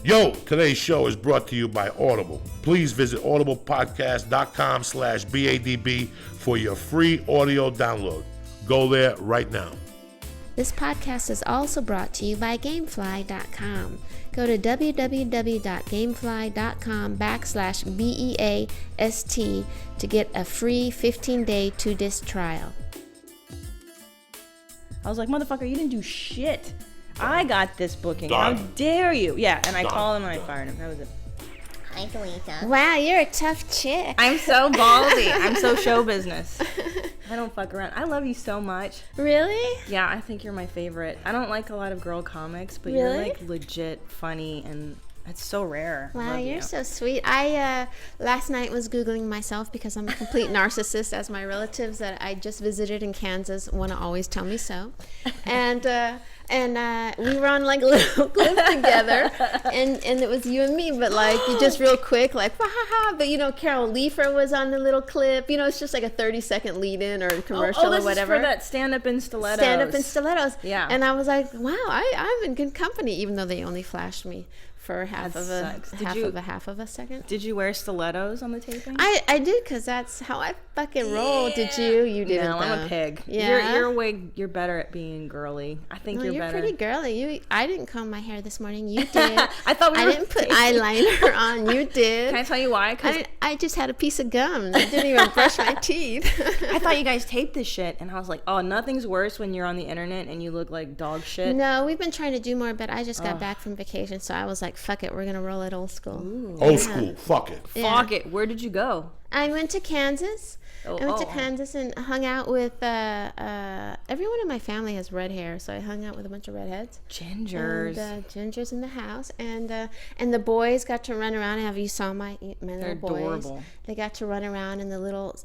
Yo, today's show is brought to you by Audible. Please visit audiblepodcast.com/BADB for your free audio download. Go there right now. This podcast is also brought to you by Gamefly.com. Go to www.gamefly.com/BEAST to get a free 15-day 2-disc trial. I was like, motherfucker, you didn't do shit. I got this booking. Done. How dare you? Yeah, and I Done. called him and I fired him. That was it. Hi, Felicia. Wow, you're a tough chick. I'm so ballsy. I'm so show business. I don't fuck around. I love you so much. Really? Yeah, I think you're my favorite. I don't like a lot of girl comics, but Really? you're like legit funny, and it's so rare. Wow, Love you're you. so sweet. I last night was Googling myself because I'm a complete narcissist, as my relatives that I just visited in Kansas want to always tell me so. And we were on like a little clip together, and it was you and me, but like you just real quick, like ha ha ha. But you know, Carol Leifer was on the little clip. You know, it's just like a 30-second lead-in or commercial this or whatever. is for that stand-up in stilettos. Stand up in stilettos. Yeah. And I was like, wow, I'm in good company, even though they only flashed me for half That of sucks. half of a second. Did you wear stilettos on the taping? I did, because that's how I fucking roll. Did you? You didn't. No, I'm though. a pig. Yeah. You're better at being girly. I think No, you're you're better. pretty girly. I didn't comb my hair this morning. You did. I thought we I were didn't put taping. eyeliner on. You did. Can I tell you why? Because I just had a piece of gum. I didn't even brush my teeth. I thought you guys taped this shit, and I was like, oh, nothing's worse when you're on the internet and you look like dog shit. No, we've been trying to do more, but I just got back from vacation, so I was like, fuck it, we're gonna roll it old school. Old school. Fuck it. Yeah. Fuck it. Where did you go? I went to Kansas. Oh, I went to oh. Kansas and hung out with everyone in my family has red hair, so I hung out with a bunch of redheads. Gingers. And gingers in the house, and the boys got to run around. Have you saw my little They're boys? adorable. They got to run around in the little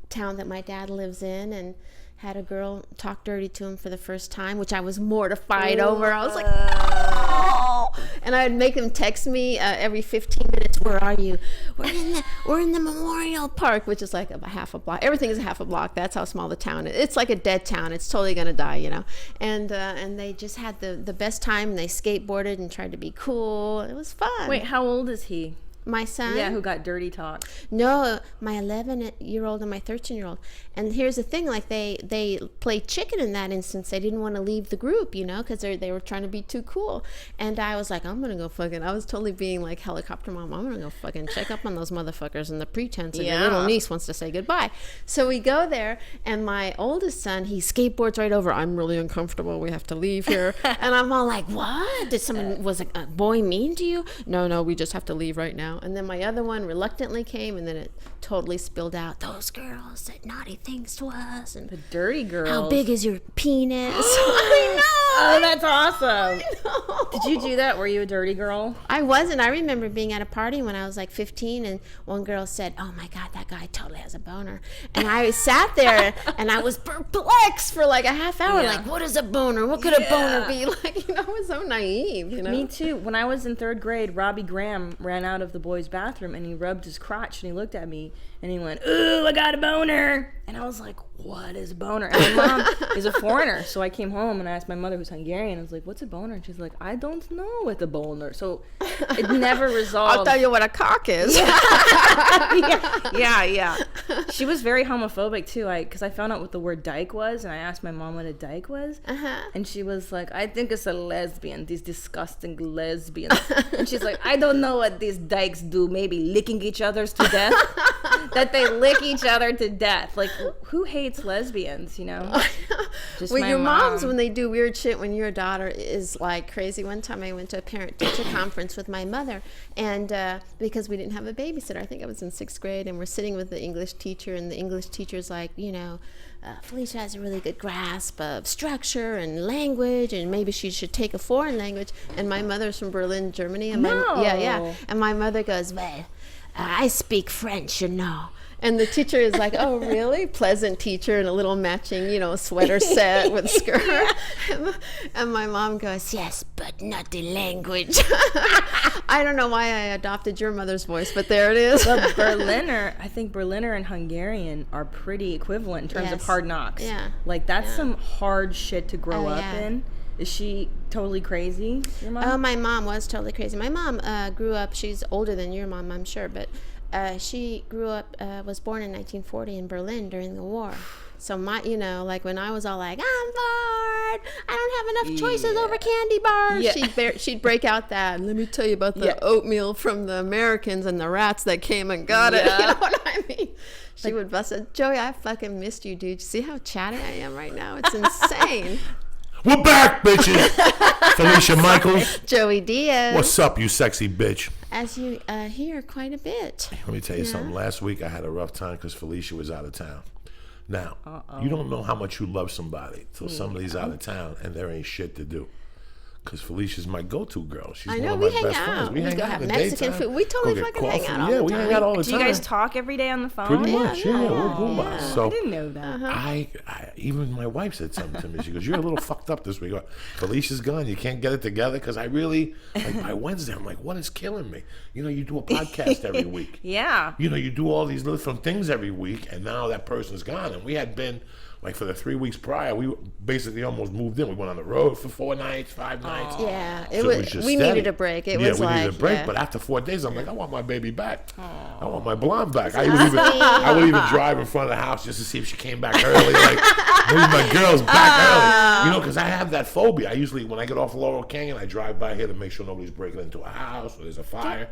town that my dad lives in, and had a girl talk dirty to him for the first time, which I was mortified over. I was like, oh! And I would make them text me every 15 minutes, where are you? We're in the Memorial Park, which is like a half a block. Everything is a half a block. That's how small the town is. It's like a dead town. It's totally gonna die, you know. And they just had the best time. They skateboarded and tried to be cool. It was fun. Wait, how old is he? My son? Yeah, who got dirty talk? No, my 11-year-old and my 13-year-old. And here's the thing, like they played chicken in that instance. They didn't want to leave the group, you know, because they were trying to be too cool. And I was like, I'm going to go fucking, I was totally being like helicopter mom. I'm going to go fucking check up on those motherfuckers and the pretense. And your little niece wants to say goodbye. So we go there, and my oldest son, he skateboards right over. I'm really uncomfortable. We have to leave here. And I'm all like, what? Was a boy mean to you? No, we just have to leave right now. And then my other one reluctantly came, and then it totally spilled out. Those girls said naughty things to us, and The dirty girls. how big is your penis? I know. Oh, that's awesome. I know. Did you do that? Were you a dirty girl? I wasn't. I remember being at a party when I was like 15, and one girl said, oh my God, that guy totally has a boner. And I sat there and I was perplexed for like a half hour. Yeah. Like, what is a boner? What could a boner be? Like, you know, I was so naive, you know? Me too. When I was in 3rd grade, Robbie Graham ran out of the boys' bathroom and he rubbed his crotch and he looked at me and he went, ooh, I got a boner. And I was like, what is a boner? And my mom is a foreigner. So I came home and I asked my mother, who's Hungarian, I was like, what's a boner? And she's like, I don't know what a boner. So it never resolved. I'll tell you what a cock is. Yeah. She was very homophobic too. Because I found out what the word dyke was, and I asked my mom what a dyke was, and she was like, "I think it's a lesbian. These disgusting lesbians." And she's like, "I don't know what these dykes do. Maybe licking each other's to death. That they lick each other to death. Like, who hates lesbians? You know?" Just Well, my your moms, mom. when they do weird shit when you're a daughter, is like crazy. One time I went to a parent-teacher conference with my mother, and because we didn't have a babysitter, I think I was in 6th grade, and we're sitting with the English teacher, and the English teacher's like, you know, Felicia has a really good grasp of structure and language, and maybe she should take a foreign language. And my mother's from Berlin, Germany, and No. and my mother goes, well, I speak French, you know. And the teacher is like, oh, really? Pleasant teacher in a little matching, you know, sweater set with skirt. And my mom goes, yes, but not the language. I don't know why I adopted your mother's voice, but there it is. But I think Berliner and Hungarian are pretty equivalent in terms of Yes. hard knocks. Yeah. Like, that's Yeah. some hard shit to grow Oh, up yeah. in. Is she totally crazy, your mom? Oh, my mom was totally crazy. My mom grew up, she's older than your mom, I'm sure, but she grew up, was born in 1940 in Berlin during the war. So like when I was all like, I'm bored, I don't have enough choices over candy bars. She'd break out that, let me tell you about the oatmeal from the Americans and the rats that came and got it. You know what I mean? She would bust it. Joey, I fucking missed you, dude. See how chatty I am right now? It's insane. We're back, bitches. Felicia Michaels. Joey Diaz. What's up, you sexy bitch? As you hear quite a bit. Let me tell you something. Last week I had a rough time because Felicia was out of town. Now, you don't know how much you love somebody till somebody's out of town and there ain't shit to do. Because Felicia's my go-to girl. She's one of my best friends. We hang go out have in the Mexican daytime. food. We totally Go get fucking hang coffee. out all the time. We hang out all the time. Do you guys talk every day on the phone? Pretty much, yeah. We're boombox. So I didn't know that. I even my wife said something to me. She goes, "You're a little fucked up this week. Felicia's gone. You can't get it together." Because I really, like by Wednesday, I'm like, "What is killing me?" You do a podcast every week. Yeah. You do all these different things every week, and now that person's gone. And we had been, like, for the 3 weeks prior, we basically almost moved in. We went on the road for 4 nights, 5 nights. Yeah, So it was just we steady. needed a break. It we was like, needed a break. yeah. But after 4 days, I'm like, I want my baby back. I want my blonde back. I would even drive in front of the house just to see if she came back early. Like, maybe my girl's back early. Because I have that phobia. I usually, when I get off Laurel Canyon, I drive by here to make sure nobody's breaking into a house or there's a fire.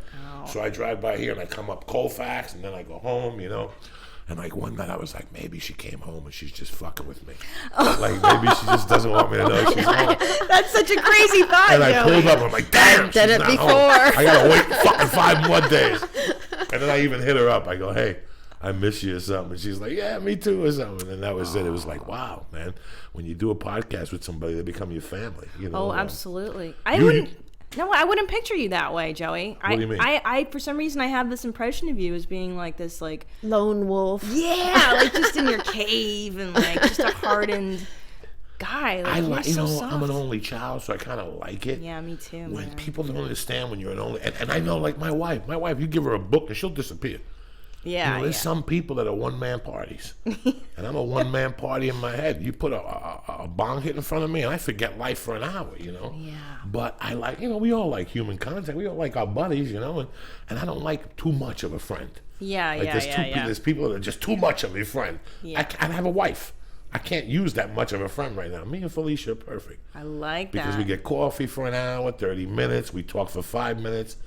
So I drive by here and I come up Colfax and then I go home, And like one night I was like, maybe she came home and she's just fucking with me. Like maybe she just doesn't want me to know she's home. That's such a crazy thought, And I pulled up and I'm like, damn, I've done she's it not before. home. I gotta wait fucking 5 more days. And then I even hit her up. I go, hey, I miss you or something. And she's like, yeah, me too or something. And that was it. It was like, wow, man. When you do a podcast with somebody, they become your family. Oh, absolutely. I wouldn't picture you that way, Joey. What do you mean? I for some reason I have this impression of you as being like this, like lone wolf. Yeah, like just in your cave and like just a hardened guy. Like, I like, so soft. I'm an only child, so I kind of like it. Yeah, me too. When people don't understand when you're an only, and I know, like my wife, you give her a book and she'll disappear. Yeah, there's some people that are one-man parties, and I'm a one-man party in my head. You put a bong hit in front of me, and I forget life for an hour, Yeah. But I like, we all like human contact. We all like our buddies, and I don't like too much of a friend. Yeah, like there's people that are just too much of a friend. Yeah. I have a wife. I can't use that much of a friend right now. Me and Felicia are perfect. I like that. Because we get coffee for an hour, 30 minutes. We talk for 5 minutes.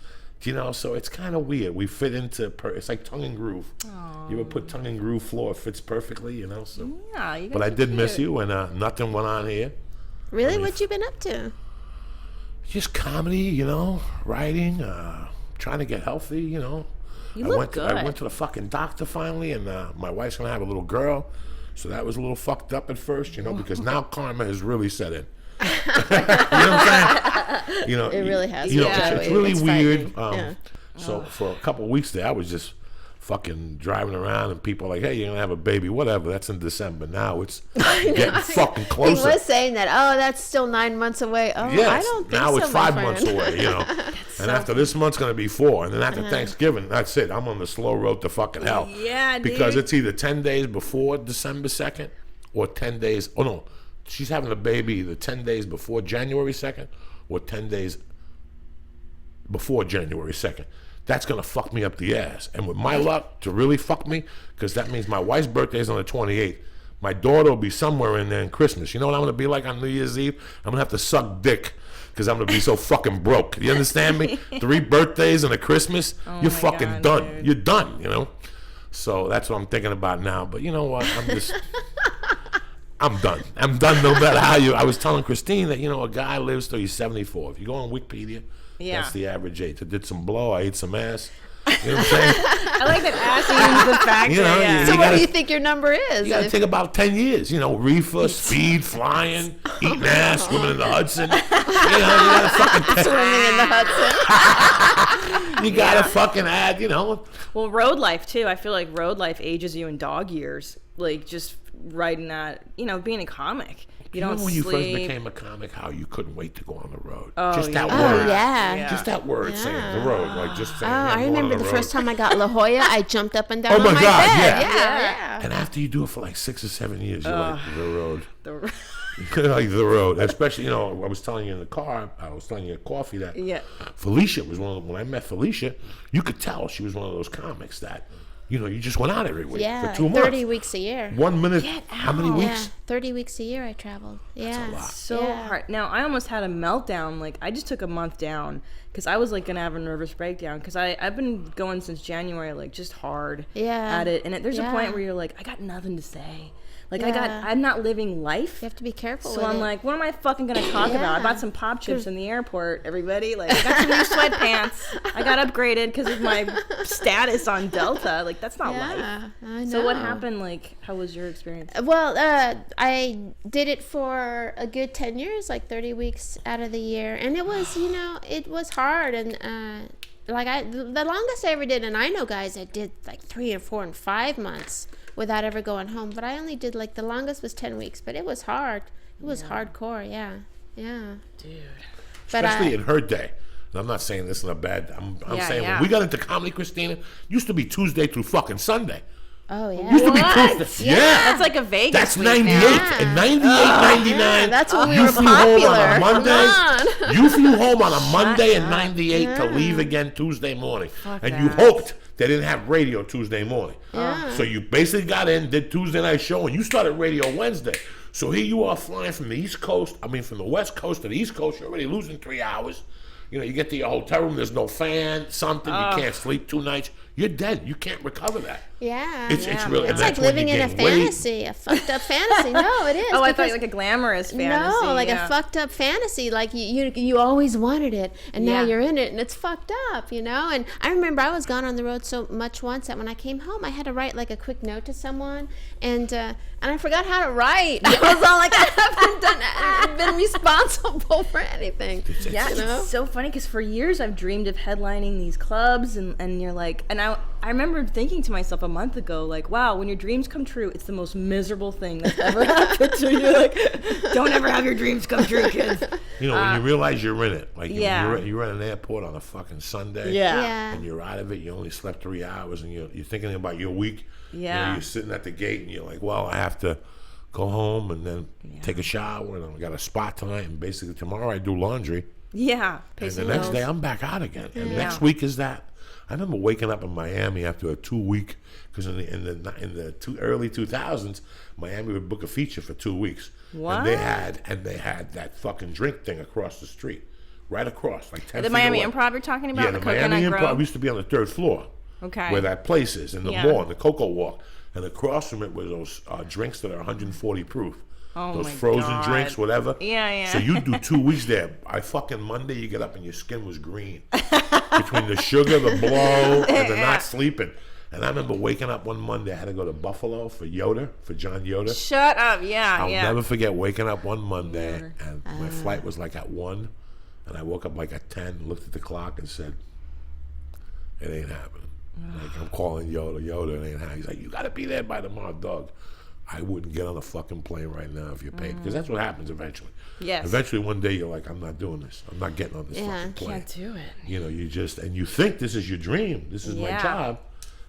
So it's kind of weird. We fit into, it's like tongue and groove. Aww. You ever put tongue and groove floor? It fits perfectly, so. Yeah, you guys But I are did cute. miss you, and nothing went on here. Really? What you been up to? Just comedy, writing, trying to get healthy, You look good. I went to the fucking doctor finally, and my wife's going to have a little girl. So that was a little fucked up at first, because now karma has really set in. You know what I'm saying? It really has. It's really weird. Yeah. So for a couple of weeks there, I was just fucking driving around, and people are like, "Hey, you're gonna have a baby, whatever." That's in December. Now it's getting fucking closer. He was saying that. Oh, that's still 9 months away. Oh, yes, I don't think now so. it's 5 months away. And after this month's gonna be 4, and then after Thanksgiving, that's it. I'm on the slow road to fucking hell. Yeah, dude. Because it's either 10 days before December 2nd or 10 days. Oh no. She's having a baby either 10 days before January 2nd or 10 days before January 2nd. That's going to fuck me up the ass. And with my luck, to really fuck me, because that means my wife's birthday is on the 28th. My daughter will be somewhere in there in Christmas. You know what I'm going to be like on New Year's Eve? I'm going to have to suck dick because I'm going to be so fucking broke. You understand me? 3 birthdays and a Christmas, you're fucking God, done. dude. You're done, So that's what I'm thinking about now. But you know what? I'm done. I'm done no matter how I was telling Christine that, a guy lives till he's 74. If you go on Wikipedia, that's the average age. I did some blow. I ate some ass. You know what I'm saying? I like that ass is the factor. So what do you think your number is? You got to take about 10 years. Reefer, speed, flying, eating ass, swimming in the Hudson. You got to fucking... Swimming in the Hudson. You got to fucking add, Well, road life, too. I feel like road life ages you in dog years. Like, just writing that, being a comic. You don't Remember when sleep. you first became a comic, how you couldn't wait to go on the road? Oh, just that yeah. word. Oh, yeah. Just that word saying the road. Like just saying, I remember the first time I got La Jolla, I jumped up and down Oh on my my God, bed. yeah. Yeah. And after you do it for like 6 or 7 years, you're like, the road. Like the road, especially, I was telling you in the car, I was telling you at coffee that Felicia was when I met Felicia, you could tell she was one of those comics that, you just went out every week for 2 months. 30 weeks a year. 1 minute, how many weeks? Yeah, 30 weeks a year I traveled. Yeah. That's a lot. So hard. Now, I almost had a meltdown. Like, I just took a month down because I was, like, going to have a nervous breakdown because I've been going since January, like, just hard at it. And there's a point where you're like, I got nothing to say. Like, I'm not living life. You have to be careful So with I'm it. like, what am I fucking going to talk about? I bought some pop chips in the airport, everybody. Like, I got some new sweatpants. I got upgraded because of my status on Delta. Like, that's not life. I know. So what happened? Like, how was your experience? Well, I did it for a good 10 years, like 30 weeks out of the year. And it was, it was hard. And the longest I ever did, and I know guys that did like 3 and 4 and 5 months without ever going home. But I only did, like, the longest was 10 weeks. But it was hard. It was hardcore, yeah. Dude. But Especially in her day. And I'm not saying this in a bad, I'm saying when we got into comedy, Christina, used to be Tuesday through fucking Sunday. Oh, yeah. Used to be Tuesday. Yeah. That's like a Vegas That's week 98. now. In 98, 99. That's when we you were flew popular. home on a Monday. Come on. You flew home on a Monday in 98 to leave again Tuesday morning. And you hoped they didn't have radio Tuesday morning. So you basically got in, did Tuesday night show, and you started radio Wednesday. So here you are flying from the East Coast, from the West Coast to the East Coast. You're already losing 3 hours. You get to your hotel room, there's no fan, something, you can't sleep 2 nights. You're dead. You can't recover that. Yeah. It's really, It's like living in a fantasy, a fucked up fantasy. No, it is. Oh, I thought like a glamorous fantasy. No, like a fucked up fantasy. Like you always wanted it, and now you're in it, and it's fucked up, And I remember I was gone on the road so much once that when I came home, I had to write like a quick note to someone, and I forgot how to write. I was all like, I haven't been responsible for anything. Yeah, it's so funny because for years I've dreamed of headlining these clubs, and you're like, and I remember thinking to myself a month ago, like, wow, when your dreams come true, it's the most miserable thing that's ever happened to you. Like, don't ever have your dreams come true, kids. When you realize you're in it, like you're at an airport on a fucking Sunday, and you're out of it. You only slept 3 hours, and you're thinking about your week. Yeah, you're sitting at the gate, and you're like, well, I have to go home and then take a shower, and I got a spot tonight, and basically tomorrow I do laundry. Yeah, and the next day I'm back out again. And next week is that. I remember waking up in Miami after a 2 week, because in the early 2000s, Miami would book a feature for 2 weeks. What? And they had that fucking drink thing across the street, right across, like 10 the feet Miami away. Improv you're talking about? Yeah, the Miami Improv used to be on the 3rd floor. Okay. Where that place is, in the mall, in the Cocoa Walk. And across from it were those drinks that are 140 proof. Oh those my frozen God. drinks, whatever. Yeah. So you do 2 weeks there. Monday you get up and your skin was green. Between the sugar, the blow, and the not sleeping. And I remember waking up one Monday, I had to go to Buffalo for John Yoder. Shut up, I'll never forget waking up one Monday, and my flight was like at 1, and I woke up like at 10, looked at the clock and said, it ain't happening. Like, I'm calling Yoder, it ain't happening. He's like, you gotta be there by tomorrow, dog. I wouldn't get on a fucking plane right now if you're paid, because that's what happens eventually. Yes. Eventually one day you're like, I'm not doing this. I'm not getting on this fucking plane. Can't do it. You just, and you think this is your dream. This is my job.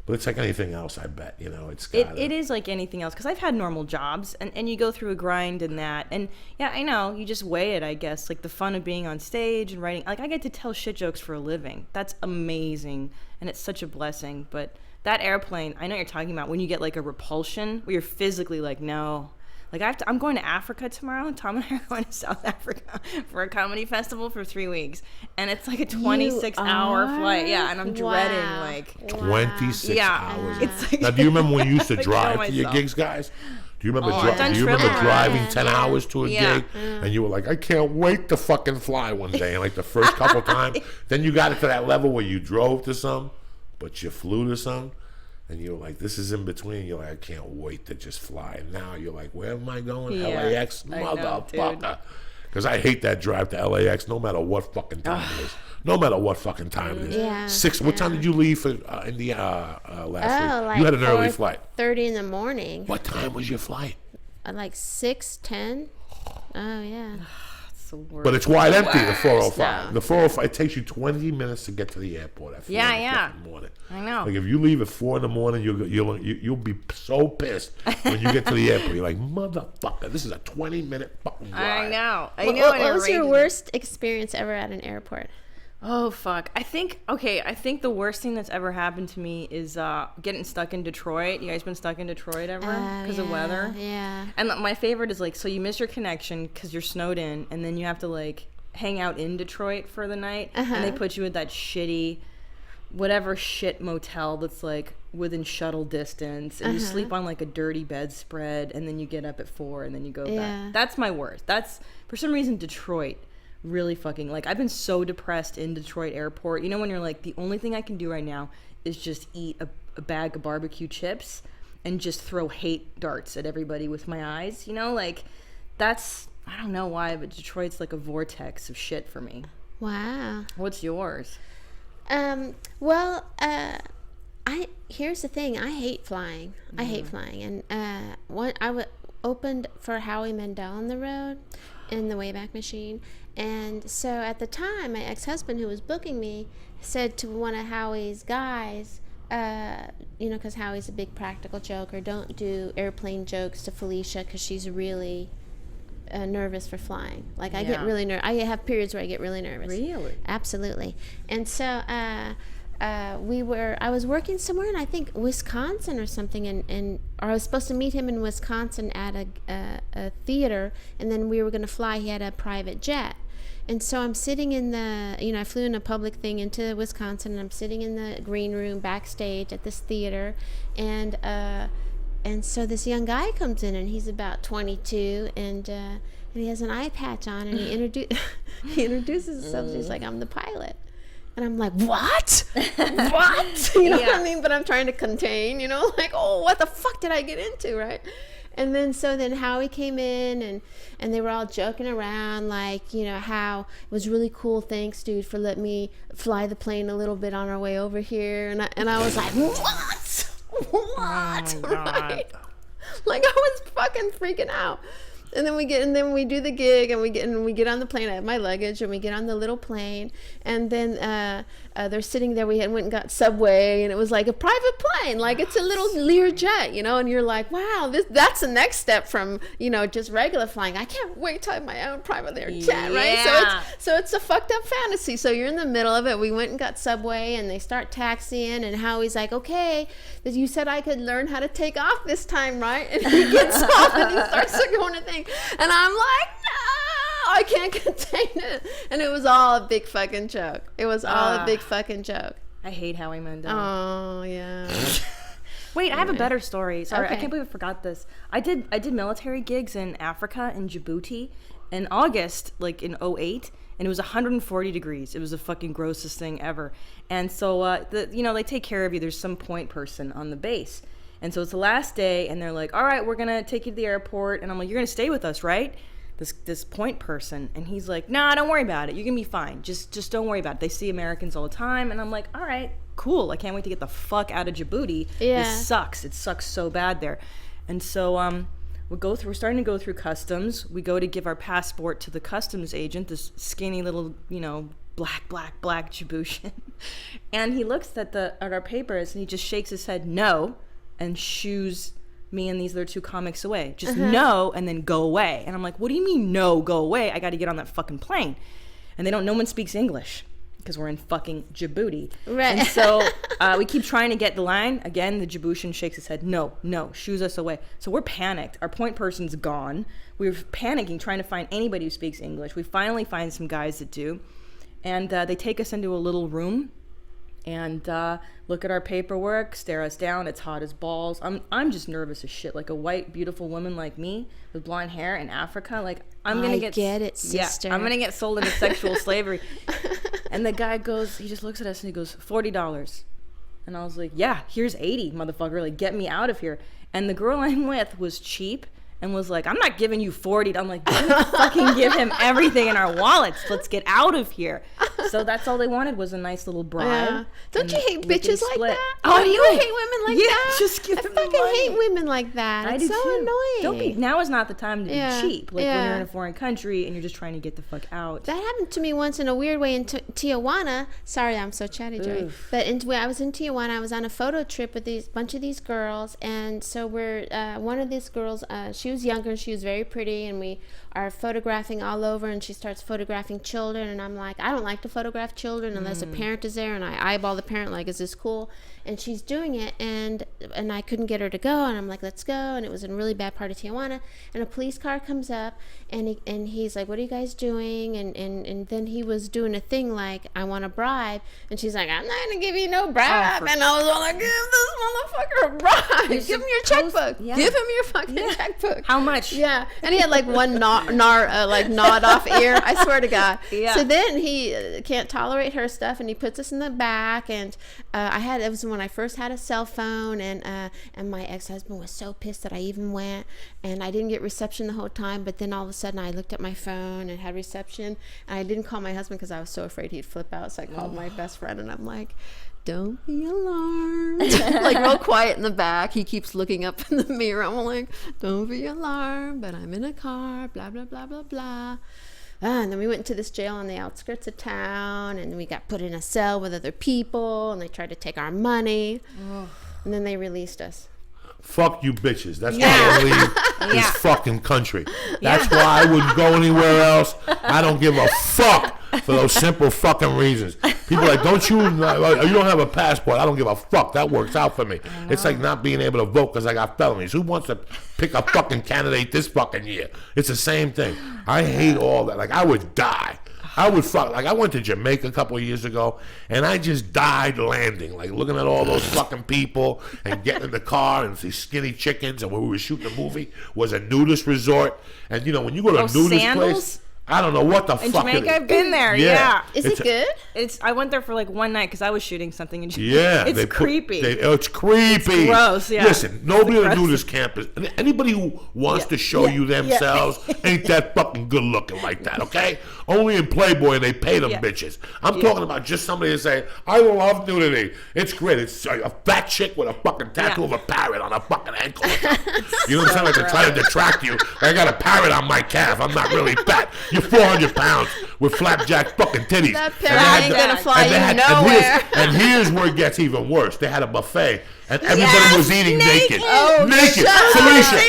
But it's like anything else, I bet. It is like anything else, because I've had normal jobs, and you go through a grind in that. And yeah, I know, you just weigh it, I guess. Like the fun of being on stage and writing. Like I get to tell shit jokes for a living. That's amazing. And it's such a blessing. But that airplane, I know what you're talking about, when you get like a repulsion where you're physically like, no. Like I'm going to Africa tomorrow. Tom and I are going to South Africa for a comedy festival for 3 weeks, and it's like a 26-hour flight. Yeah, and I'm dreading like 26 hours. It's like, now, do you remember when you used to I drive know to your myself. gigs, guys? Do you remember? I've Do you done remember triple. driving 10 hours to a gig, and you were like, I can't wait to fucking fly one day. And like the first couple times, then you got it to that level where you drove to some, but you flew to some. And you're like, this is in between. You're like, I can't wait to just fly. And now you're like, where am I going? Yeah, LAX? I know, Motherfucker. Because I hate that drive to LAX no matter what fucking time it is. No matter what fucking time it is. Yeah. What time did you leave for Indiana last week? Like You had an early flight. 4:30 in the morning. What time was your flight? Like 6:10. Oh, yeah. the worst. But it's wide empty, the 405. No. The 405, it takes you 20 minutes to get to the airport at 4 Yeah. in the morning. I know. Like if you leave at 4 in the morning, you'll be so pissed when you get to the airport. You're like, motherfucker, this is a 20-minute fucking drive. I know. What was your worst experience ever at an airport? Oh fuck! I think the worst thing that's ever happened to me is getting stuck in Detroit. You guys been stuck in Detroit ever because of weather? Yeah. And my favorite is like, so you miss your connection because you're snowed in, and then you have to like hang out in Detroit for the night, and they put you at that shitty, whatever shit motel that's like within shuttle distance, and you sleep on like a dirty bedspread, and then you get up at 4, and then you go back. That's my worst. That's for some reason Detroit. Really fucking, like, I've been so depressed in Detroit airport. You know when you're like, the only thing I can do right now is just eat a bag of barbecue chips and just throw hate darts at everybody with my eyes, you know? Like, that's, I don't know why, but Detroit's like a vortex of shit for me. Wow. What's yours? Well, here's the thing. I hate flying. I hate flying. And opened for Howie Mandel on the road in the Wayback Machine. And so at the time, my ex-husband who was booking me said to one of Howie's guys, because Howie's a big practical joker, don't do airplane jokes to Felicia because she's really nervous for flying. Like I get really nervous. I have periods where I get really nervous. Really? Absolutely. And so I was working somewhere in I think Wisconsin or something, or I was supposed to meet him in Wisconsin at a theater, and then we were going to fly. He had a private jet. And so I'm sitting in the, I flew in a public thing into Wisconsin, and I'm sitting in the green room backstage at this theater, and so this young guy comes in, and he's about 22, and he has an eye patch on, and he introduces himself. He's like, I'm the pilot. And I'm like, what? What? You know what I mean? But I'm trying to contain, like, oh, what the fuck did I get into, right? And then Howie came in, and they were all joking around, like, how it was really cool. Thanks, dude, for letting me fly the plane a little bit on our way over here. And I was like, what? What? Oh, right? Like, I was fucking freaking out. And then we do the gig, and we get on the plane. I have my luggage, and we get on the little plane, and then they're sitting there. We went and got Subway, and it was like a private plane, like it's a little Learjet, and you're like, wow, that's the next step from just regular flying. I can't wait to have my own private Learjet, right? So it's a fucked up fantasy. So you're in the middle of it. We went and got Subway, and they start taxiing, and Howie's like, okay, you said I could learn how to take off this time, right? And he gets off, and he starts going to think. And I'm like, no, I can't contain it. And it was all a big fucking joke. It was all a big fucking joke. I hate Howie Mandel. Oh, yeah. Wait, I have a better story. Sorry, Okay. I can't believe I forgot this. I did military gigs in Africa, in Djibouti, in August, like in 2008, and it was 140 degrees. It was the fucking grossest thing ever. And so, they take care of you. There's some point person on the base. And so it's the last day, and they're like, all right, we're going to take you to the airport. And I'm like, you're going to stay with us, right? This point person. And he's like, nah, don't worry about it. You're going to be fine. Just don't worry about it. They see Americans all the time. And I'm like, all right, cool. I can't wait to get the fuck out of Djibouti. Yeah. This sucks. It sucks so bad there. And so we're starting to go through customs. We go to give our passport to the customs agent, this skinny little, black Djiboutian. And he looks at our papers, and he just shakes his head no, and shoos me and these other two comics away. Just no, and then go away. And I'm like, what do you mean no, go away? I got to get on that fucking plane. And no one speaks English because we're in fucking Djibouti. Right. And so we keep trying to get the line. Again, the Djiboutian shakes his head. No, shoos us away. So we're panicked. Our point person's gone. We're panicking, trying to find anybody who speaks English. We finally find some guys that do. And they take us into a little room and look at our paperwork, stare us down. It's hot as balls. I'm just nervous as shit. Like a white, beautiful woman like me with blonde hair in Africa. Like I'm gonna get it, sister. Yeah, I'm gonna get sold into sexual slavery. And the guy goes, he just looks at us and he goes, $40. And I was like, yeah, here's 80, motherfucker. Like get me out of here. And the girl I'm with was cheap and was like, I'm not giving you 40. I'm like, fucking give him everything in our wallets. Let's get out of here. So that's all they wanted was a nice little bribe. Yeah. Don't you hate bitches like split. that? Oh, you no. hate women like that? Just give I them the fucking money. hate women like that. I It's do so too. annoying. Don't be. Now is not the time to Yeah. be cheap. Like when Yeah. you're in a foreign country and you're just trying to get the fuck out. That happened to me once in a weird way in Tijuana. Sorry, I'm so chatty, Joey. But when I was in Tijuana, I was on a photo trip with these bunch of these girls, and so we're one of these girls. She was younger, she was very pretty, and we are photographing all over. And she starts photographing children, and I'm like, I don't like to photograph children unless a parent is there, and I eyeball the parent like, is this cool? And she's doing it, and I couldn't get her to go, and I'm like, let's go. And it was in a really bad part of Tijuana, and a police car comes up, and he's like, what are you guys doing? And then he was doing a thing like, I want a bribe, and she's like, I'm not gonna give you no bribe. And I was all like, give this motherfucker a bribe. Give him your checkbook. Yeah. Give him your fucking checkbook. How much? Yeah, and he had like one nod off ear. I swear to God. Yeah. So then he can't tolerate her stuff, and he puts us in the back. And it was when I first had a cell phone, and my ex-husband was so pissed that I even went, and I didn't get reception the whole time. But then all of a sudden, I looked at my phone and had reception, and I didn't call my husband because I was so afraid he'd flip out. So I called my best friend, and I'm like, don't be alarmed. Like real quiet in the back. He keeps looking up in the mirror. I'm like, don't be alarmed, but I'm in a car, blah, blah, blah, blah, blah. And then we went to this jail on the outskirts of town, and we got put in a cell with other people, and they tried to take our money. And then they released us. Fuck you bitches. That's why I leave this fucking country. That's why I wouldn't go anywhere else. I don't give a fuck for those simple fucking reasons. People are like, you don't have a passport. I don't give a fuck. That works out for me. It's like not being able to vote because I got felonies. Who wants to pick a fucking candidate this fucking year? It's the same thing. I hate all that. Like, I would die. I would fuck. Like, I went to Jamaica a couple of years ago, and I just died landing. Like, looking at all those fucking people and getting in the car and these skinny chickens. And when we were shooting the movie, was a nudist resort. And, when you go to a nudist Sandals? place, I don't know what the In fuck Jamaica, it is. I've been there. Yeah. Is it good? I went there for like one night because I was shooting something in Jamaica. Yeah. It's creepy. It's creepy. It's gross, yeah. Listen, nobody It's on the aggressive. nudist campus, anybody who wants to show you themselves ain't that fucking good looking like that, okay? Only in Playboy they pay them bitches. I'm talking about just somebody to say, I love nudity. It's great. It's a fat chick with a fucking tattoo of a parrot on her fucking ankle. You know what I'm saying? Like they're trying to detract you. I got a parrot on my calf. I'm not really fat. You're 400 pounds with flapjack fucking titties. That parrot ain't gonna fly you nowhere. And here's where it gets even worse. They had a buffet, and everybody was eating naked. Oh, naked. shut Felicia,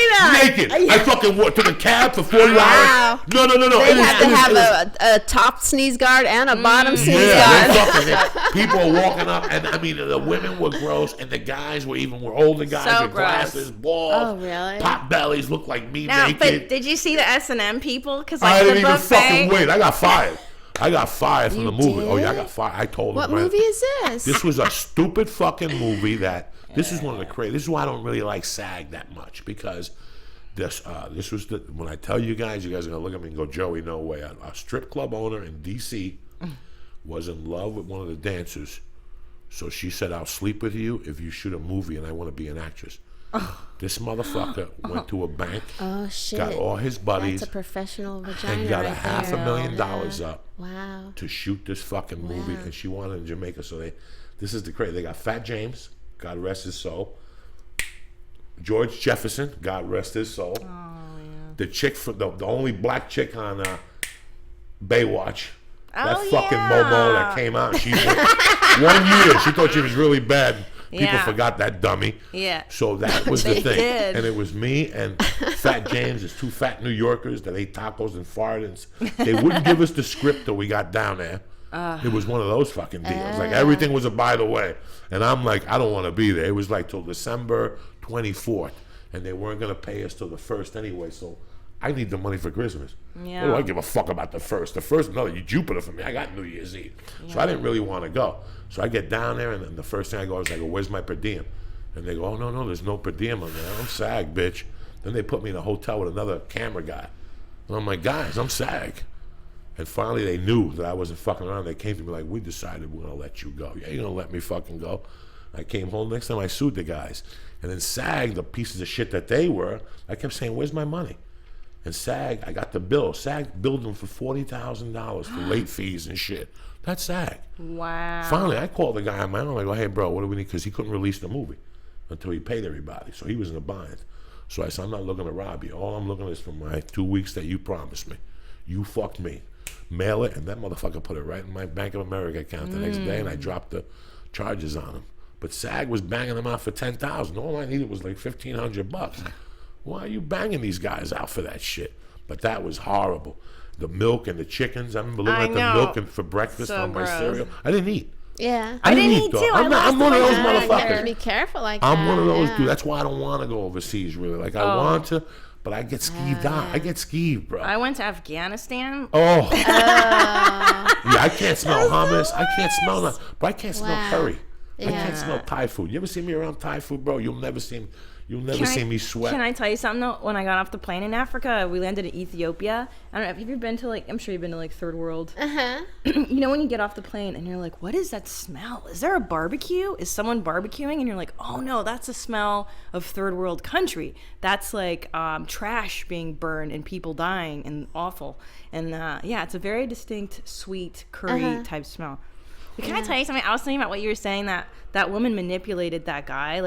naked. I fucking took a cab for 40 hours. No. They have to have a top sneeze guard and a bottom sneeze guard. People are walking up, and I mean, the women were gross, and the guys were older guys So with gross. glasses, balls, Oh, really? pot bellies, looked like me Now, naked. but did you see the S&M people? Because I like didn't the even buffet. fucking wait. I got fired. from You the movie. did? Oh yeah, I got fired. I told What them. movie is this? This was a stupid fucking movie that. This is one of the crazy. This is why I don't really like SAG that much because this was the when I tell you guys are gonna look at me and go, Joey, no way. A strip club owner in D.C. was in love with one of the dancers, so she said, I'll sleep with you if you shoot a movie and I want to be an actress. This motherfucker went to a bank, Oh shit! got all his buddies, That's a professional vagina and got right $500,000 there. up Wow. to shoot this fucking movie, and she wanted in Jamaica. So this is the crazy. They got Fat James, God rest his soul. George Jefferson, God rest his soul. Oh yeah. The chick from the only black chick on Baywatch. That fucking Momo that came out. And she 1 year. She thought she was really bad. People forgot that dummy. Yeah. So that was the They thing. did. And it was me and Fat James. There's two fat New Yorkers that ate tacos and farted. They wouldn't give us the script till we got down there. It was one of those fucking deals. Like everything was a by the way. And I'm like, I don't want to be there. It was like till December 24th. And they weren't going to pay us till the 1st anyway. So I need the money for Christmas. Yeah. What do I give a fuck about the 1st? The 1st, no, you Jupiter for me. I got New Year's Eve. So I didn't really want to go. So I get down there, and then the first thing I go is I go, where's my per diem? And they go, oh, no, there's no per diem on there. I'm SAG, bitch. Then they put me in a hotel with another camera guy. And I'm like, guys, I'm SAG. And finally they knew that I wasn't fucking around. They came to me like, we decided we're going to let you go. Yeah, you're going to let me fucking go. I came home. Next time I sued the guys. And then SAG, the pieces of shit that they were, I kept saying, where's my money? And SAG, I got the bill. SAG billed him for $40,000 for late fees and shit. That's SAG. Wow. Finally, I called the guy on my own. I go, hey, bro, what do we need? Because he couldn't release the movie until he paid everybody. So he was in a bind. So I said, I'm not looking to rob you. All I'm looking is for my 2 weeks that you promised me. You fucked me. Mail it, and that motherfucker put it right in my Bank of America account the next day, and I dropped the charges on him. But SAG was banging them out for $10,000. All I needed was like $1,500. Why are you banging these guys out for that shit? But that was horrible. The milk and the chickens. I remember looking at the milk and for breakfast on my cereal. I didn't eat. Yeah. I didn't eat dog. too. I'm one of those You have motherfuckers. to be careful like that. I'm one of those dudes. That's why I don't want to go overseas, really. Like, I want to, but I get skeeved out. I get skeeved, bro. I went to Afghanistan. Oh. Yeah, I can't smell hummus. I can't smell nothing. But I can't smell curry. I can't smell Thai food. You ever see me around Thai food, bro? You'll never see me sweat. Can I tell you something though? When I got off the plane in Africa, we landed in Ethiopia. I don't know, have you ever been to I'm sure you've been to third world. You know when you get off the plane and you're like, what is that smell? Is there a barbecue? Is someone barbecuing? And you're like, oh no, that's the smell of third world country. That's trash being burned and people dying and awful. And it's a very distinct sweet curry type smell. But can I tell you something? I was thinking about what you were saying, that woman manipulated that guy.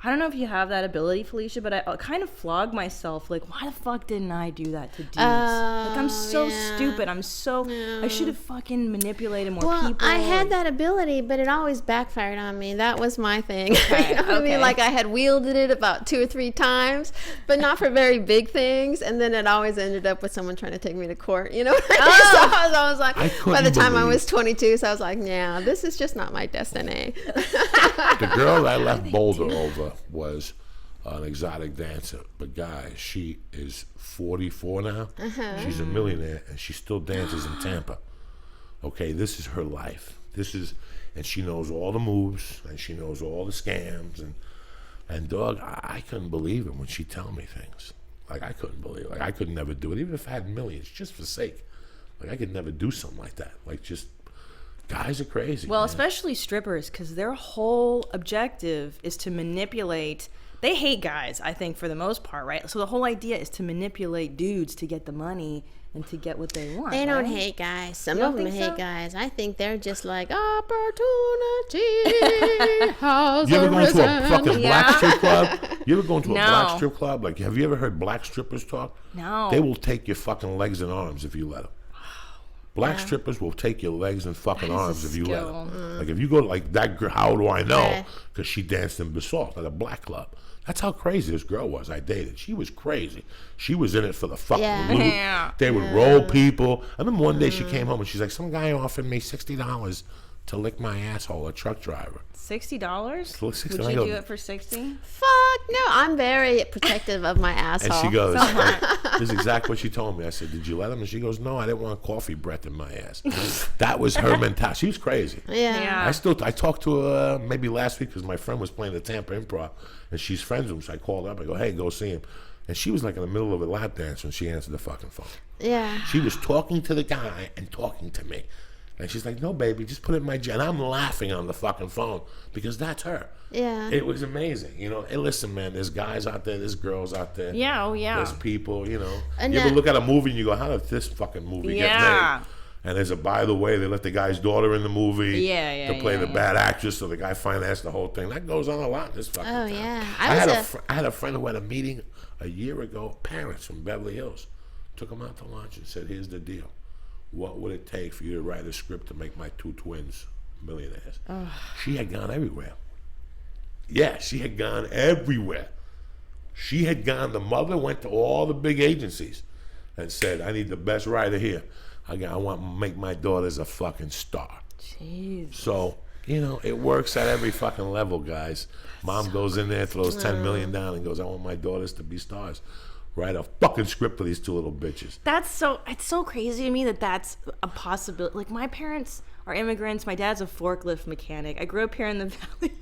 I don't know if you have that ability, Felicia, but I kind of flog myself. Why the fuck didn't I do that to dudes? I'm so stupid. I should have fucking manipulated more people. I had that ability, but it always backfired on me. That was my thing. Okay, you know what I mean? I had wielded it about 2 or 3 times, but not for very big things. And then it always ended up with someone trying to take me to court. You know what I mean? So I was always like, by the time I was 22, so I was like, yeah, this is just not my destiny. The girl I left Boulder over was an exotic dancer. But guys, she is 44 now. She's a millionaire, and she still dances in Tampa. Okay, this is her life. And she knows all the moves, and she knows all the scams, and dog, I couldn't believe it when she tell me things. I couldn't believe it. I could never do it, even if I had millions, just for sake. I could never do something like that. Guys are crazy. Well, man. especially strippers, because their whole objective is to manipulate. They hate guys, I think, for the most part, right? So the whole idea is to manipulate dudes to get the money and to get what they want. They right? don't hate guys. Some You of don't them think hate so? guys. I think they're just opportunity has You ever go into a arisen. fucking black strip club? You ever go into a No. black strip club? Have you ever heard black strippers talk? No. They will take your fucking legs and arms if you let them. Black strippers will take your legs and fucking arms if you let them. If you go to that girl, how do I know? Because she danced in Basalt at a black club. That's how crazy this girl was I dated. She was crazy. She was in it for the fucking loot. Yeah. They would roll people. I remember one day she came home and she's like, some guy offered me $60 to lick my asshole, a truck driver. $60? So $60. Would you do it for 60? Fuck no. I'm very protective of my asshole. And she goes, this is exactly what she told me. I said, did you let him? And she goes, no, I didn't want coffee breath in my ass. That was her mentality. She was crazy. Yeah. I talked to her maybe last week because my friend was playing the Tampa Improv and she's friends with him. So I called her up. I go, hey, go see him. And she was in the middle of a lap dance when she answered the fucking phone. Yeah. She was talking to the guy and talking to me. And she's like, no, baby, just put it in my And I'm laughing on the fucking phone because that's her. Yeah. It was amazing. Hey, listen, man, there's guys out there, there's girls out there. Yeah, oh yeah. There's people, And you ever look at a movie and you go, how did this fucking movie get made? And there's by the way, they let the guy's daughter in the movie to play the bad actress, so the guy financed the whole thing. That goes on a lot in this fucking time. Yeah. I had a friend who had a meeting a year ago, parents from Beverly Hills. Took them out to lunch and said, here's the deal. What would it take for you to write a script to make my 2 twins millionaires? She had gone everywhere. Yeah, she had gone everywhere. The mother went to all the big agencies and said, I need the best writer here. I want to make my daughters a fucking star. Jeez. So, it works at every fucking level, guys. Mom goes in there, throws $10 million down and goes, I want my daughters to be stars. Write a fucking script for these 2 little bitches. It's so crazy to me that's a possibility. My parents are immigrants. My dad's a forklift mechanic. I grew up here in the valley.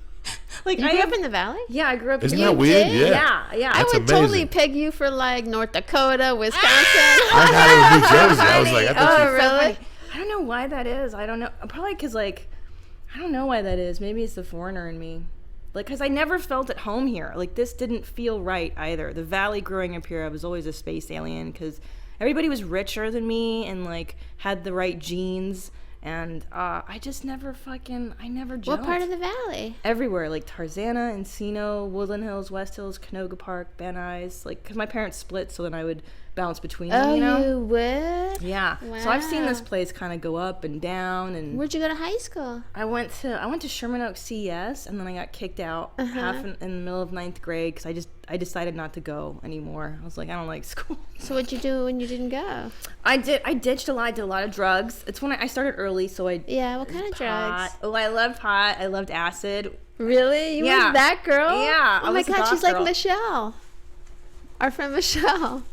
You grew up in the valley? Yeah, I grew up. Isn't that weird? did? Yeah. Yeah. I That's would totally amazing. peg you for North Dakota, Wisconsin. I had it in New Jersey. I was like, I thought Oh, really? I don't know why that is. I don't know. Probably because I don't know why that is. Maybe it's the foreigner in me. Like, because I never felt at home here. Like, this didn't feel right either. The Valley growing up here, I was always a space alien because everybody was richer than me and, like, had the right genes. And I just never I never gelled. What part of the Valley? Everywhere, like Tarzana, Encino, Woodland Hills, West Hills, Canoga Park, Van Nuys. Like, because my parents split, so then I would bounce between them, you know? You would? Yeah. Wow. So I've seen this place kind of go up and down. And Where'd you go to high school? I went to Sherman Oaks CES, and then I got kicked out half in the middle of 9th grade because I decided not to go anymore. I was like, I don't like school. So what'd you do when you didn't go? I ditched a lot. I did a lot of drugs. It's when I started early, so I What kind of drugs? Oh, I loved pot. I loved acid. Really? You Yeah. was that girl? Yeah, Oh I my was a God, goth she's like girl. Michelle. Our friend Michelle.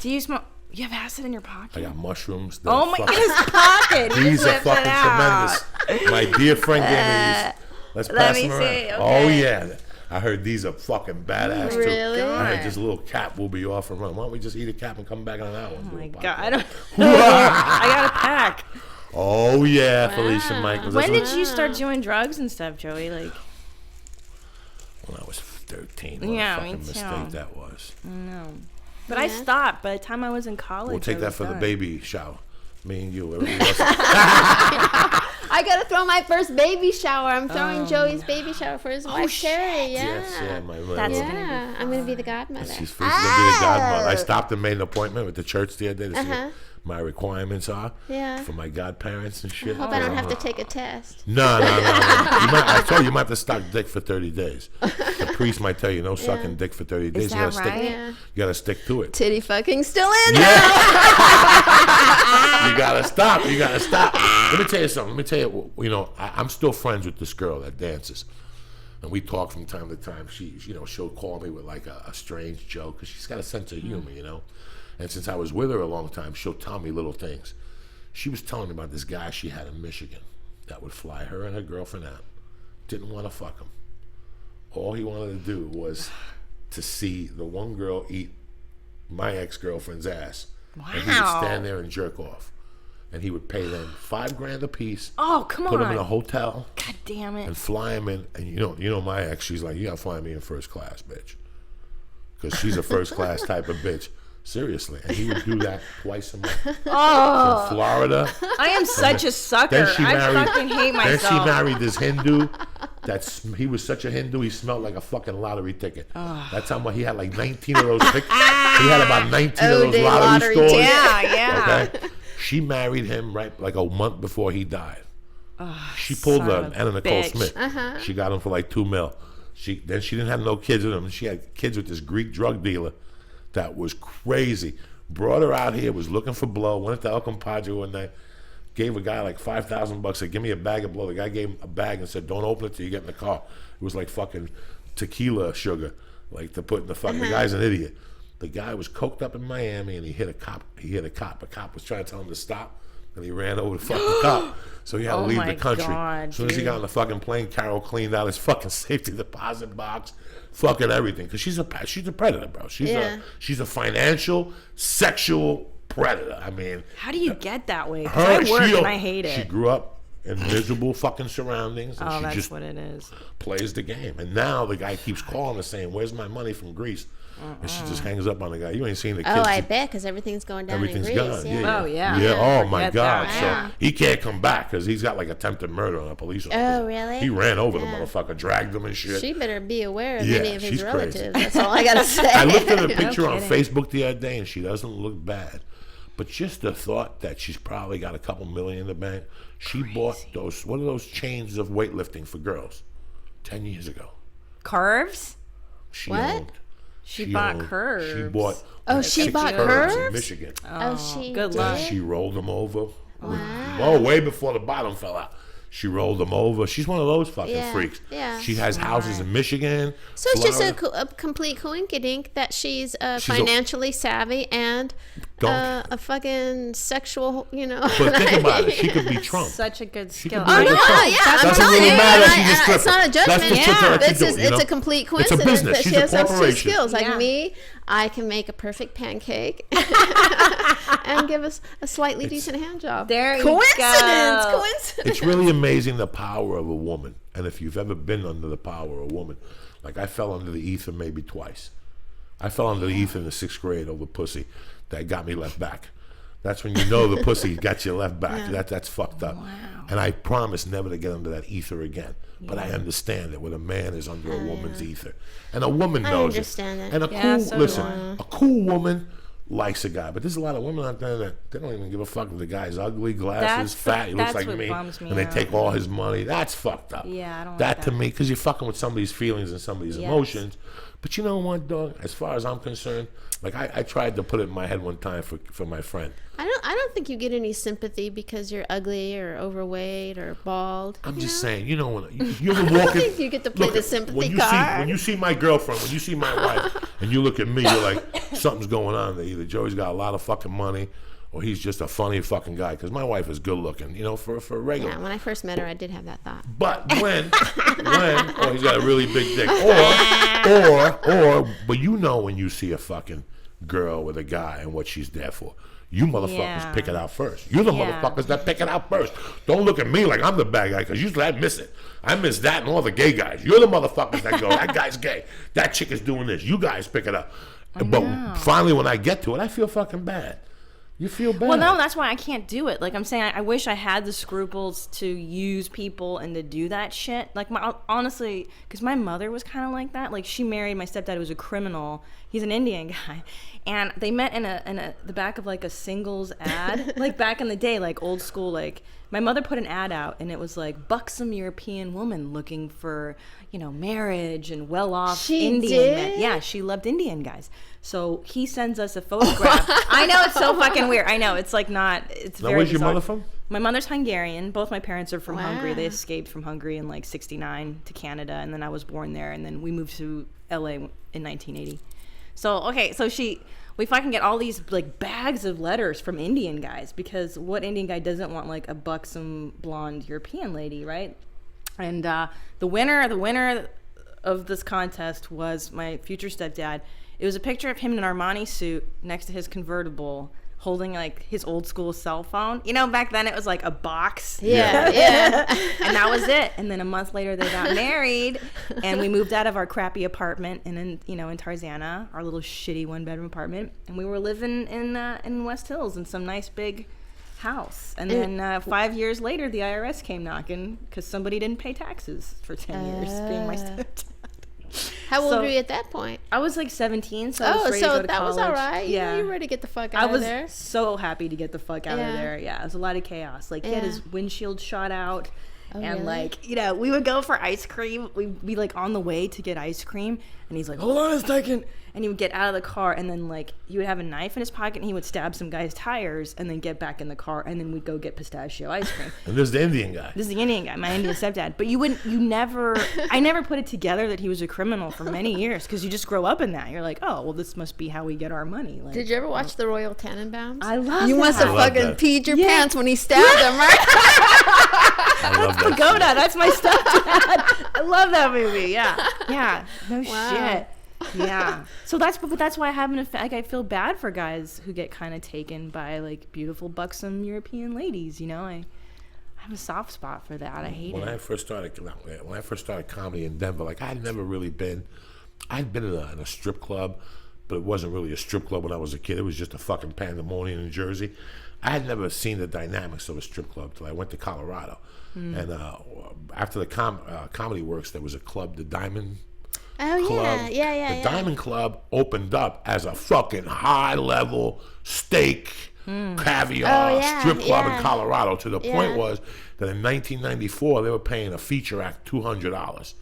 Do you smoke? You have acid in your I pocket? got mushrooms. Oh my God, his pocket. He These are whipped it fucking out. tremendous. My dear friend gave me these. Let's pass me them around. see, Oh okay. yeah. I heard these are fucking badass Really? too. I heard this little cap will be off and run. Why don't we just eat a cap and come back on that one? Oh my God, I don't. I got a pack. Oh yeah, Felicia Michaels. When That's did you start doing drugs and stuff, Joey? Like, when I was 13. What Yeah, a me fucking too. mistake that was. no. But I stopped. By the time I was in college, We'll take I that was for the done. baby shower. Me and you. Everybody else. I gotta throw my first baby shower. I'm throwing Joey's baby shower for his wife Sherry. Yeah. Yes, yeah, my That's little- Yeah, I'm gonna be the godmother. She's gonna be the godmother. I stopped and made an appointment with the church the other day to see what my requirements are Yeah. for my godparents and shit. Hope I don't have to take a test. No. I told you, you might have to suck dick for 30 days. The priest might tell you no sucking dick for 30 days. Is You gotta that stick. right? Yeah. You gotta stick to it. Titty fucking still in. You gotta stop. You gotta stop. Let me tell you something. Let me tell you. You know, I'm still friends with this girl that dances, and we talk from time to time. She'll call me with like a strange joke because she's got a sense of humor, you know. And since I was with her a long time, she'll tell me little things. She was telling me about this guy she had in Michigan that would fly her and her girlfriend out. Didn't want to fuck him. All he wanted to do was to see the one girl eat my ex-girlfriend's ass. Wow. And he would stand there and jerk off. And he would pay them $5,000 a piece. Oh, come Put on. them in a hotel God damn it. and fly him in. And you know my ex, she's like, you gotta fly me in first class, bitch. Because she's a first class type of bitch. Seriously. And he would do that twice a month. Oh, From Florida. I am such a sucker. Then she I married, fucking hate then she myself. married this Hindu. He was such a Hindu, he smelled like a fucking lottery ticket. That's how much he had like 19 of those tickets. He had about 19 of those day lottery lottery stores. tickets. Yeah. Okay. She married him right like a month before he died. She pulled son of a Anna Nicole bitch. Smith. She got him for like $2 million. Then she didn't have no kids with him. She had kids with this Greek drug dealer that was crazy. Brought her out here, was looking for blow, went to El Compadre one night, gave a guy like $5,000, said, give me a bag of blow. The guy gave him a bag and said, don't open it till you get in the car. It was like fucking tequila sugar, like to put in the fucking, the guy's an idiot. The guy was coked up in Miami and he hit a cop. A cop was trying to tell him to stop and he ran over the fucking cop. So he had to Oh leave my the country. God, As soon as he dude. got on the fucking plane, Carol cleaned out his fucking safety deposit box, fucking everything. Because she's a predator, bro. She's a financial, sexual predator. I mean, How do you get that way? Because I work and I hate She it. grew up in miserable fucking surroundings, and Oh, she that's just what it is. plays the game. And now the guy keeps calling her saying, "Where's my money from Greece?" And she just hangs up on the guy. You ain't seen the kids. Oh, I bet, because everything's going down Everything's in Greece. gone. Yeah. Oh, yeah. Yeah. Oh my Forget God. that. Yeah. So he can't come back because he's got like attempted murder on a police officer. Oh, really? He ran over the Yeah. motherfucker, dragged him and shit. She better be aware of Yeah, many of his she's relatives. crazy. That's all I gotta say. I looked at her picture on kidding. Facebook the other day, and she doesn't look bad. But just the thought that she's probably got a couple million in the bank. She bought one of those chains of weightlifting for girls 10 years ago. Curves? She What? owned. She bought owned- curves. She bought. Oh, like she 6 bought in curves? Michigan. Oh, she good did? luck. She rolled them over. Wow. Oh, way before the bottom fell out. She rolled them over. She's one of those fucking Yeah, freaks. yeah. She has houses in Michigan. So it's just Florida. a complete coinkydink that she's, She's a- financially savvy and Don't- a fucking sexual, But think about it. She could be Trump. Such a good skill. could be Oh, like no, a Trump. yeah, I'm Doesn't telling really you. matter if and she's a stripper. it's not a That's judgment. the shit that I It's, can do, it's you know? a complete It's a coincidence business. that She's she a has those two corporation. skills. Like Yeah. me, I can make a perfect pancake and give us a slightly decent hand job. There you Coincidence. go. It's really amazing the power of a woman. And if you've ever been under the power of a woman, like I fell under the ether maybe twice. I fell under the ether in the 6th grade over pussy that got me left back. That's when you know the pussy got you left back. That's fucked up. Wow. And I promise never to get under that ether again. But I understand it when a man is under a woman's ether. And a woman knows understand it. that. And a cool woman likes a guy. But there's a lot of women out there that they don't even give a fuck if the guy's ugly, glasses, fat, he looks like me, and they take all his money. That's fucked up. Yeah, I don't that like to that. me, because you're fucking with somebody's feelings and somebody's emotions. But you know what, dog? As far as I'm concerned, like I tried to put it in my head one time for my friend. I don't think you get any sympathy because you're ugly or overweight or bald. I'm just saying, you know, when you ever walk in, think you get to play the sympathy card. When you see my girlfriend, when you see my wife, and you look at me, you're like, something's going on there. Either Joey's got a lot of fucking money, or he's just a funny fucking guy. Because my wife is good looking, you know, for a regular. Yeah, when I first met her, I did have that thought. But when, oh, he's got a really big dick. But you know when you see a fucking girl with a guy and what she's there for. You motherfuckers pick it out first. You're the motherfuckers that pick it out first. Don't look at me like I'm the bad guy, because usually I miss it. I miss that and all the gay guys. You're the motherfuckers that go, that guy's gay. That chick is doing this. You guys pick it up. But finally when I get to it, I feel fucking bad. You feel bad. Well, no, that's why I can't do it. Like I'm saying, I wish I had the scruples to use people and to do that shit. Like honestly, because my mother was kind of like that. Like she married my stepdad, who was a criminal. He's an Indian guy, and they met in the back of like a singles ad, like back in the day, like old school. Like my mother put an ad out, and it was like buxom European woman looking for, you know, marriage and well-off Indian men. Yeah, she loved Indian guys. So he sends us a photograph. I know, it's so fucking weird. I know, it's like not. It's now, very. Where's your bizarre. mother from? My mother's Hungarian. Both my parents are from Wow. Hungary. They escaped from Hungary in like '69 to Canada, and then I was born there, and then we moved to LA in 1980. So we fucking get all these like bags of letters from Indian guys, because what Indian guy doesn't want like a buxom blonde European lady, right? And the winner of this contest was my future stepdad. It was a picture of him in an Armani suit next to his convertible, holding like his old school cell phone. You know, back then it was like a box. Yeah. And that was it. And then a month later they got married, and we moved out of our crappy apartment in Tarzana, our little shitty 1-bedroom apartment, and we were living in West Hills in some nice big house. And then 5 years later the IRS came knocking because somebody didn't pay taxes for 10 years being my stepdad. How old were you at that point? I was like 17, so I was ready to go to that college. was all right. Yeah, You were ready to get the fuck out of there. I was so happy to get the fuck out of there. Yeah, it was a lot of chaos. Like he had his windshield shot out, and really? like we would go for ice cream. We'd be like on the way to get ice cream, and he's like, "Hold on a second. And he would get out of the car, and then like he would have a knife in his pocket, and he would stab some guy's tires, and then get back in the car, and then we'd go get pistachio ice cream. And this is the Indian guy. This is the Indian guy, my Indian stepdad. But I never put it together that he was a criminal for many years, because you just grow up in that. You're like, oh, well, this must be how we get our money. Like, Did you ever watch The Royal Tenenbaums? I love You that. must have I love fucking that. peed your pants when he stabbed him, right? I love that. Pagoda, that's my stepdad. I love that movie. Yeah. No shit. Yeah. So that's why I haven't. Like, I feel bad for guys who get kind of taken by like beautiful, buxom European ladies. You know, I have a soft spot for that. I hate When it. I first started comedy in Denver, like I'd never really been. I'd been in a strip club, but it wasn't really a strip club when I was a kid. It was just a fucking pandemonium in Jersey. I had never seen the dynamics of a strip club till I went to Colorado. And after the Comedy Works, there was a club, the Diamond Oh Club. yeah. The Diamond Club opened up as a fucking high-level steak, caviar strip club in Colorado. To the point was that in 1994 they were paying a feature act $200.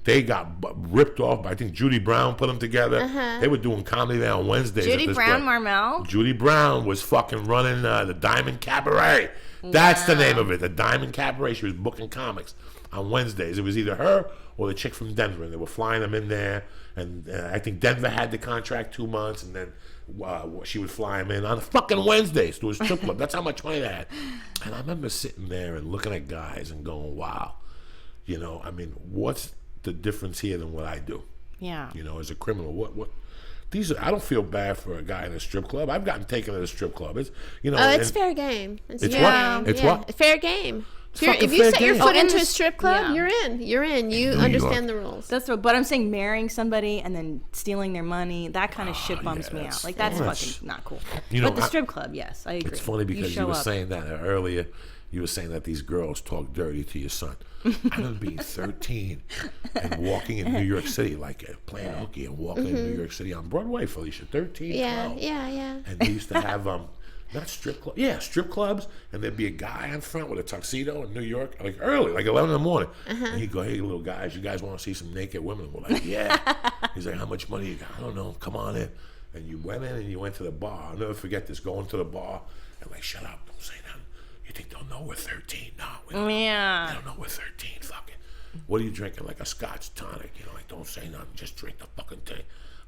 They got ripped off by, I think Judy Brown put them together. They were doing comedy there on Wednesdays. Judy at this Brown, place. Marmel. Judy Brown was fucking running the Diamond Cabaret. That's the name of it, the Diamond Cabaret. She was booking comics on Wednesdays. It was either her or the chick from Denver, and they were flying them in there. And I think Denver had the contract 2 months, and then she would fly them in on fucking Wednesdays to a strip club. That's how much money they had. And I remember sitting there and looking at guys and going, wow, you know, I mean, what's the difference here than what I do? Yeah. You know, as a criminal, what I don't feel bad for a guy in a strip club. I've gotten taken to a strip club. It's it's fair game. It's what? It's what? Fair game. Fucking If you fair set your game. foot into a strip club, yeah. you're in. You New understand York. the rules. That's what, but I'm saying marrying somebody and then stealing their money, that kind of shit bums me that's- out. Like, that's that's- fucking not cool. You know, But the strip club, yes, I agree. It's funny because you show were up. saying that earlier. You were saying that these girls talk dirty to your son. I remember being 13 and walking in New York City, like playing hooky and walking in New York City on Broadway, Felicia, 13, Yeah, 12. yeah. And they used to have not strip clubs. Yeah, strip clubs. And there'd be a guy in front with a tuxedo in New York, like early, like 11 in the morning. And he'd go, hey, little guys, you guys want to see some naked women? We're like, yeah. He's like, how much money you got? I don't know. Come on in. And you went in and you went to the bar. I'll never forget this, going to the bar and like, shut up. Don't say nothing. You think they'll know we're 13? No. We don't, Yeah. They don't know we're 13. Fuck it. What are you drinking? Like a Scotch tonic. You know, like, don't say nothing. Just drink the fucking thing.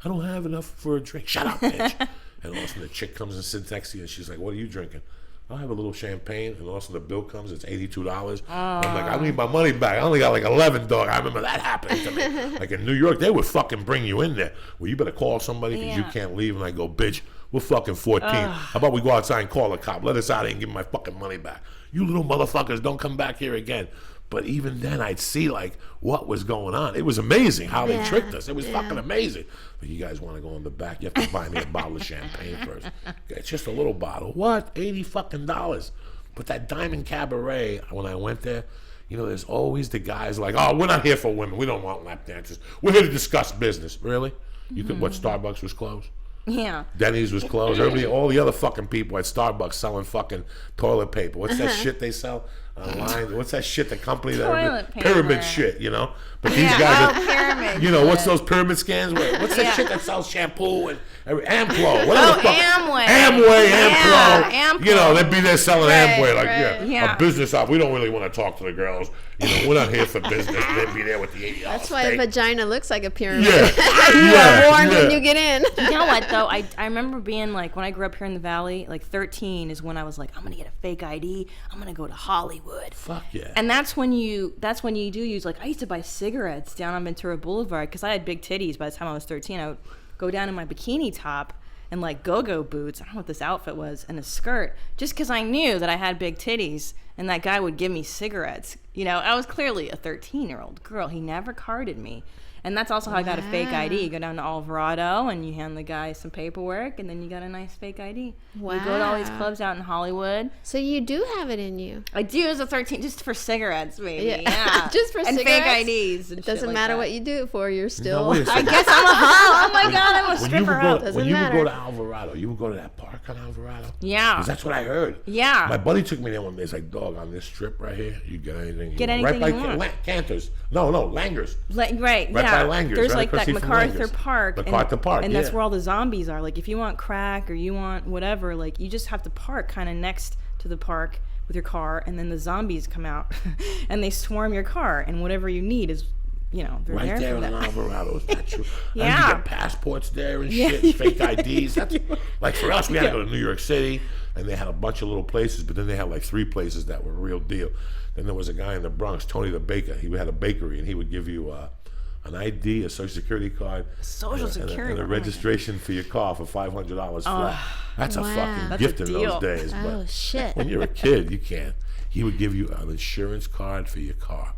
I don't have enough for a drink. Shut up, bitch. And all of a sudden the chick comes and sits next to you and she's like, what are you drinking? I'll have a little champagne. And all of a sudden the bill comes, it's $82. I'm like, I need my money back. I only got like 11, dog. I remember that happening to me. Like in New York, they would fucking bring you in there. Well, you better call somebody because you can't leave. And I go, bitch, we're fucking 14. How about we go outside and call a cop? Let us out and give me my fucking money back. You little motherfuckers, don't come back here again. But even then, I'd see like what was going on. It was amazing how they tricked us. It was fucking amazing. But you guys want to go in the back? You have to buy me a bottle of champagne first. It's just a little bottle. What? $80 fucking dollars. But that Diamond Cabaret, when I went there, you know, there's always the guys like, oh, we're not here for women. We don't want lap dances. We're here to discuss business. Really? You could? What? Starbucks was closed. Yeah. Denny's was closed. Everybody, all the other fucking people at Starbucks selling fucking toilet paper. What's that shit they sell online? What's that shit? The company that Toilet pyramid paper. shit, you know? But these guys, pyramid. you know, what's those pyramid scans? What's that shit that sells shampoo and Amplo? Whatever the fuck. Amway. Amplo. Amplo. You know, they'd be there selling Amway. Like, Yeah. a business op. We don't really want to talk to the girls. You know, we're not here for business. They'd be there with the $80 That's why a vagina looks like a pyramid. Yeah. You are warned when you get in. You know what though? I remember being like, when I grew up here in the Valley, like 13 is when I was like, I'm gonna get a fake ID. I'm gonna go to Hollywood. Fuck yeah. And that's when you do use, like, I used to buy cigarettes down on Ventura Boulevard because I had big titties. By the time I was 13, I would go down in my bikini top and like go-go boots. I don't know what this outfit was, and a skirt, just because I knew that I had big titties and that guy would give me cigarettes. You know, I was clearly a 13-year-old girl. He never carded me. And that's also how I got a fake ID. You go down to Alvarado and you hand the guy some paperwork, and then you got a nice fake ID. Wow. We go to all these clubs out in Hollywood. So you do have it in you. I do as a 13, just for cigarettes, maybe. Yeah. Just for and cigarettes? fake IDs. And It doesn't shit like matter that. what you do it for. You're still. No, wait a I second. guess I'm a hoe. Oh my God, I'm a When you stripper would hoe. go, Doesn't when you would matter. go to Alvarado, you would go to that park on Alvarado? Yeah. 'Cause that's what I heard. Yeah. My buddy took me there one day. He's like, dog, on this strip right here, you get anything you Get want. anything right you by want. Cantor's. No, Langers. Right, Right yeah. by Langers, There's right like across that the street from MacArthur Langers. Park. MacArthur Park, And that's yeah. where all the zombies are. Like, if you want crack or you want whatever, like, you just have to park kind of next to the park with your car, and then the zombies come out and they swarm your car, and whatever you need is, you know, they're Right there for on that. Alvarado. Is that true? Yeah. And you get passports there and shit, and fake IDs. That's like for us, we had to go to New York City, and they had a bunch of little places, but then they had like 3 places that were real deal. Then there was a guy in the Bronx, Tony the Baker. He had a bakery, and he would give you an ID, a social security card, Social security, and a oh my registration for your car for $500 flat. That's a Wow. fucking That's gift a in deal. those days. Oh, But shit. when you're a kid, you can't. He would give you an insurance card for your car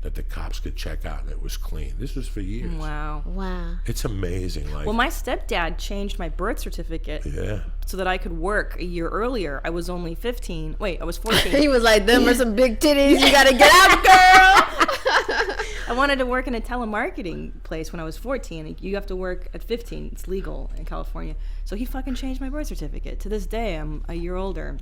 that the cops could check out, and it was clean. This was for years. Wow. Wow. It's amazing. Like, Well, my stepdad changed my birth certificate yeah. so that I could work a year earlier. I was only 15. Wait, I was 14. He was like, them are some big titties. You got to get out, girl. I wanted to work in a telemarketing place when I was 14. You have to work at 15. It's legal in California. So he fucking changed my birth certificate. To this day, I'm a year older.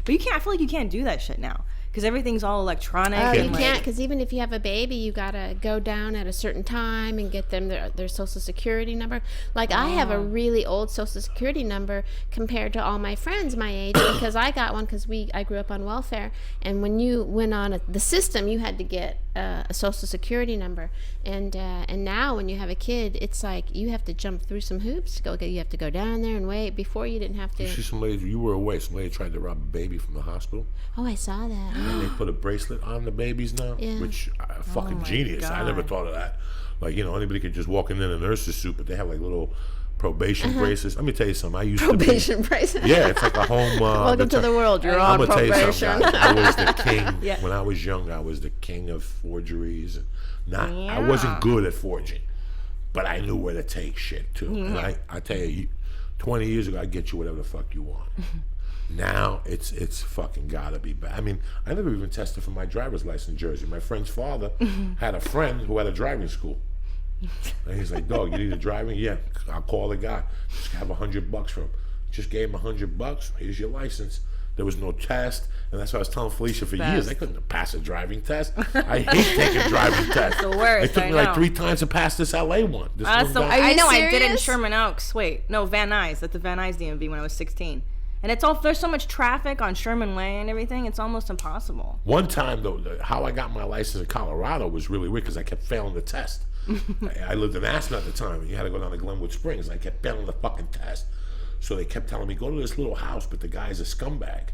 But you can't. I feel like you can't do that shit now because everything's all electronic. Oh, and you like- can't, because even if you have a baby, you gotta go down at a certain time and get them their social security number. Like I have a really old social security number compared to all my friends my age because I got one because I grew up on welfare, and when you went on the system, you had to get a social security number, and now when you have a kid, it's like you have to jump through some hoops to go. You have to go down there and wait. Before you didn't have You to. see some lady, you were away, some lady tried to rob a baby from the hospital, Oh, I saw that. and they put a bracelet on the babies now, Yeah. which fucking my genius. I never God. thought of that. Like, you know, anybody could just walk in a nurse's suit, but they have like little probation braces. Let me tell you something. I used to Probation braces. be. Yeah, it's like a home. Welcome to the world. You're on I'm gonna tell you probation. something, guys. I was the king. Yeah. When I was young, I was the king of forgeries. I wasn't good at forging, but I knew where to take shit too. And I tell you, 20 years ago, I'd get you whatever the fuck you want. Now it's fucking gotta be bad. I mean, I never even tested for my driver's license in Jersey. My friend's father had a friend who had a driving school. And he's like, dog, you need a driving? Yeah, I'll call the guy. Just have $100 for him. Just gave him $100. Here's your license. There was no test, and that's what I was telling Felicia for years. I couldn't pass a driving test. I hate taking driving tests. The worst. It took me like 3 times to pass this LA one. I know. I did it in serious? Sherman Oaks. Wait, no, Van Nuys at the Van Nuys DMV when I was 16. And it's all there's so much traffic on Sherman Way and everything. It's almost impossible. One time though, how I got my license in Colorado was really weird because I kept failing the test. I lived in Aspen at the time, and you had to go down to Glenwood Springs. And I kept failing the fucking test, so they kept telling me go to this little house, but the guy's a scumbag.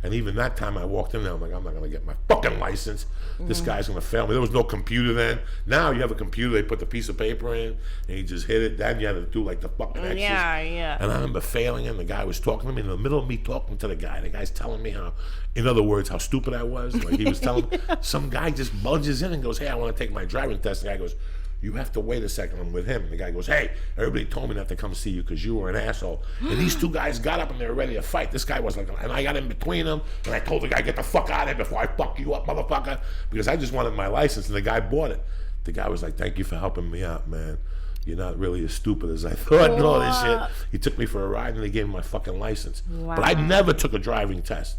And even that time I walked in there, I'm like, I'm not gonna get my fucking license. This guy's gonna fail me. There was no computer then. Now you have a computer, they put the piece of paper in, and you just hit it. Then you had to do like the fucking extras. Yeah. And I remember failing, and the guy was talking to me in the middle of me talking to the guy. The guy's telling me how, in other words, how stupid I was. Like he was telling me, some guy just budges in and goes, hey, I want to take my driving test. The guy goes, you have to wait a second, I'm with him. And the guy goes, hey, everybody told me not to come see you because you were an asshole. And these 2 guys got up and they were ready to fight. This guy was like, and I got in between them, and I told the guy, get the fuck out of here before I fuck you up, motherfucker. Because I just wanted my license, and the guy bought it. The guy was like, thank you for helping me out, man. You're not really as stupid as I thought and all this shit. He took me for a ride, and they gave me my fucking license. Wow. But I never took a driving test.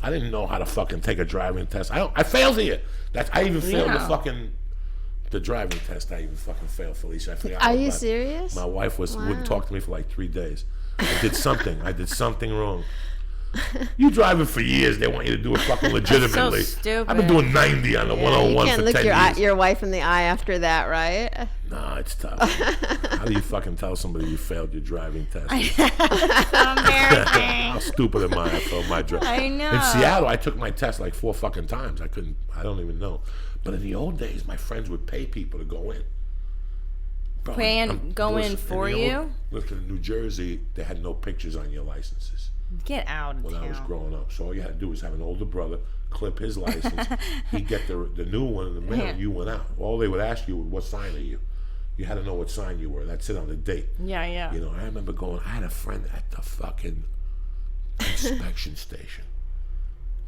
I didn't know how to fucking take a driving test. I failed here. I even failed the driving test. I even fucking failed, Felicia. I forgot. Are you serious? My wife wouldn't talk to me for like 3 days. I did something wrong. You driving for years, they want you to do it fucking legitimately. So stupid. I've been doing 90 on the 101 you can't for look 10 years. your wife in the eye after that, right? Nah, it's tough. How do you fucking tell somebody you failed your driving test? How stupid am I? I failed my driving. I know. In Seattle, I took my test like 4 fucking times. I don't even know. But in the old days, my friends would pay people to go in. Bro, go in for you? Listen, in New Jersey, they had no pictures on your licenses Get out of when town. I was growing up. So all you had to do was have an older brother clip his license. He'd get the new one in the mail, and you went out. All they would ask you was, what sign are you? You had to know what sign you were. That's it on the date. Yeah. You know, I remember I had a friend at the fucking inspection station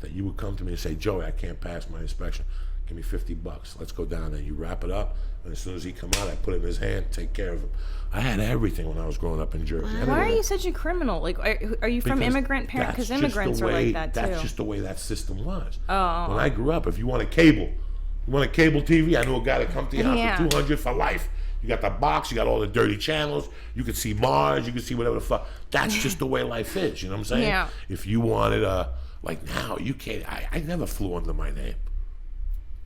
that you would come to me and say, Joey, I can't pass my inspection. Give me $50. Let's go down there. You wrap it up, and as soon as he come out, I put it in his hand, take care of him. I had everything when I was growing up in Jersey. Why are you such a criminal? Like, are you from immigrant parents? Because immigrants are like that too. That's just the way that system was. Oh. When I grew up, if you want a cable TV, I knew a guy to come to your house for $200 for life. You got the box, you got all the dirty channels, you could see Mars, you could see whatever the fuck. That's just the way life is, you know what I'm saying? Yeah. If you wanted like now, you can't, I never flew under my name.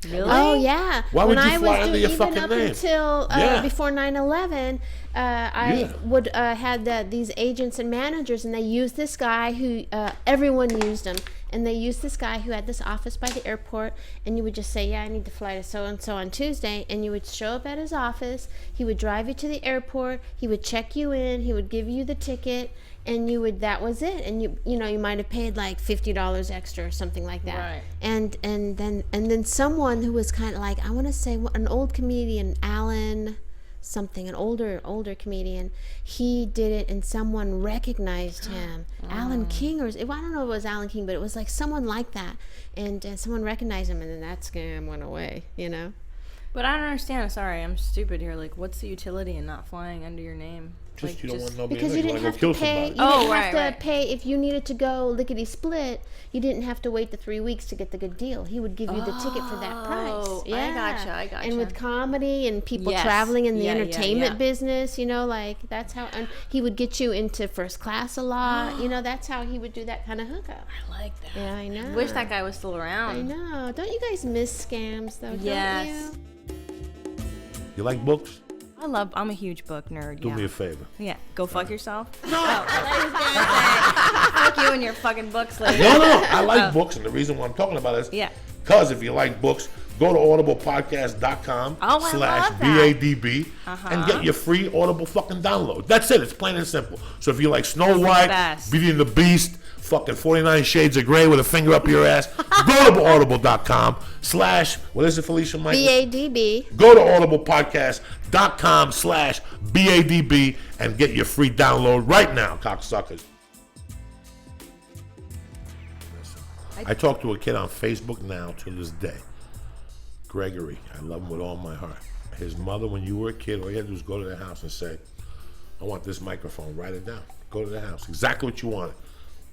Really? Oh yeah. Why would you fly under your even fucking up name? until Yeah. before 9/11, I would had these agents and managers, and they used this guy who everyone used him, and they used this guy who had this office by the airport, and you would just say, yeah, I need to fly to so and so on Tuesday, and you would show up at his office. He would drive you to the airport. He would check you in. He would give you the ticket. And that was it. And you know, you might have paid like $50 extra or something like that. Right. And then someone who was kind of like, I want to say an old comedian, Alan something, an older comedian, he did it, and someone recognized him. Alan King, I don't know if it was Alan King, but it was like someone like that. And someone recognized him, and then that scam went away, you know? But I don't understand. Sorry, I'm stupid here. Like, what's the utility in not flying under your name? Just you don't want nobody because to you know. didn't You have want to to go kill pay. somebody. You didn't have to pay if you needed to go lickety split. You didn't have to wait the 3 weeks to get the good deal. He would give you the ticket for that price. Yeah. I gotcha. And with comedy and people Yes. traveling in the Yeah, entertainment business, you know, like that's how. And he would get you into first class a lot. You know, that's how he would do that kind of hookup. I like that. Yeah, I know. Wish that guy was still around. I know. Don't you guys miss scams though? Yes. Don't you? You like books? I'm a huge book nerd. Do me a favor. Yeah, go fuck yourself. No, I thought you was gonna say, fuck you and your fucking books later. No, I like books, and the reason why I'm talking about it is Yeah. because if you like books, Go to audiblepodcast.com Oh, I slash love that. BADB and get your free Audible fucking download. That's it. It's plain and simple. So if you like Snow White, best. Beauty and the Beast, fucking 49 Shades of Grey with a finger up your ass, go to audible.com slash, what is it, Felicia? Michael? BADB. Go to audiblepodcast.com slash BADB and get your free download right now, cocksuckers. I talk to a kid on Facebook now to this day. Gregory, I love him with all my heart. His mother, when you were a kid, all you had to do was go to their house and say, I want this microphone, write it down. Go to the house, exactly what you wanted.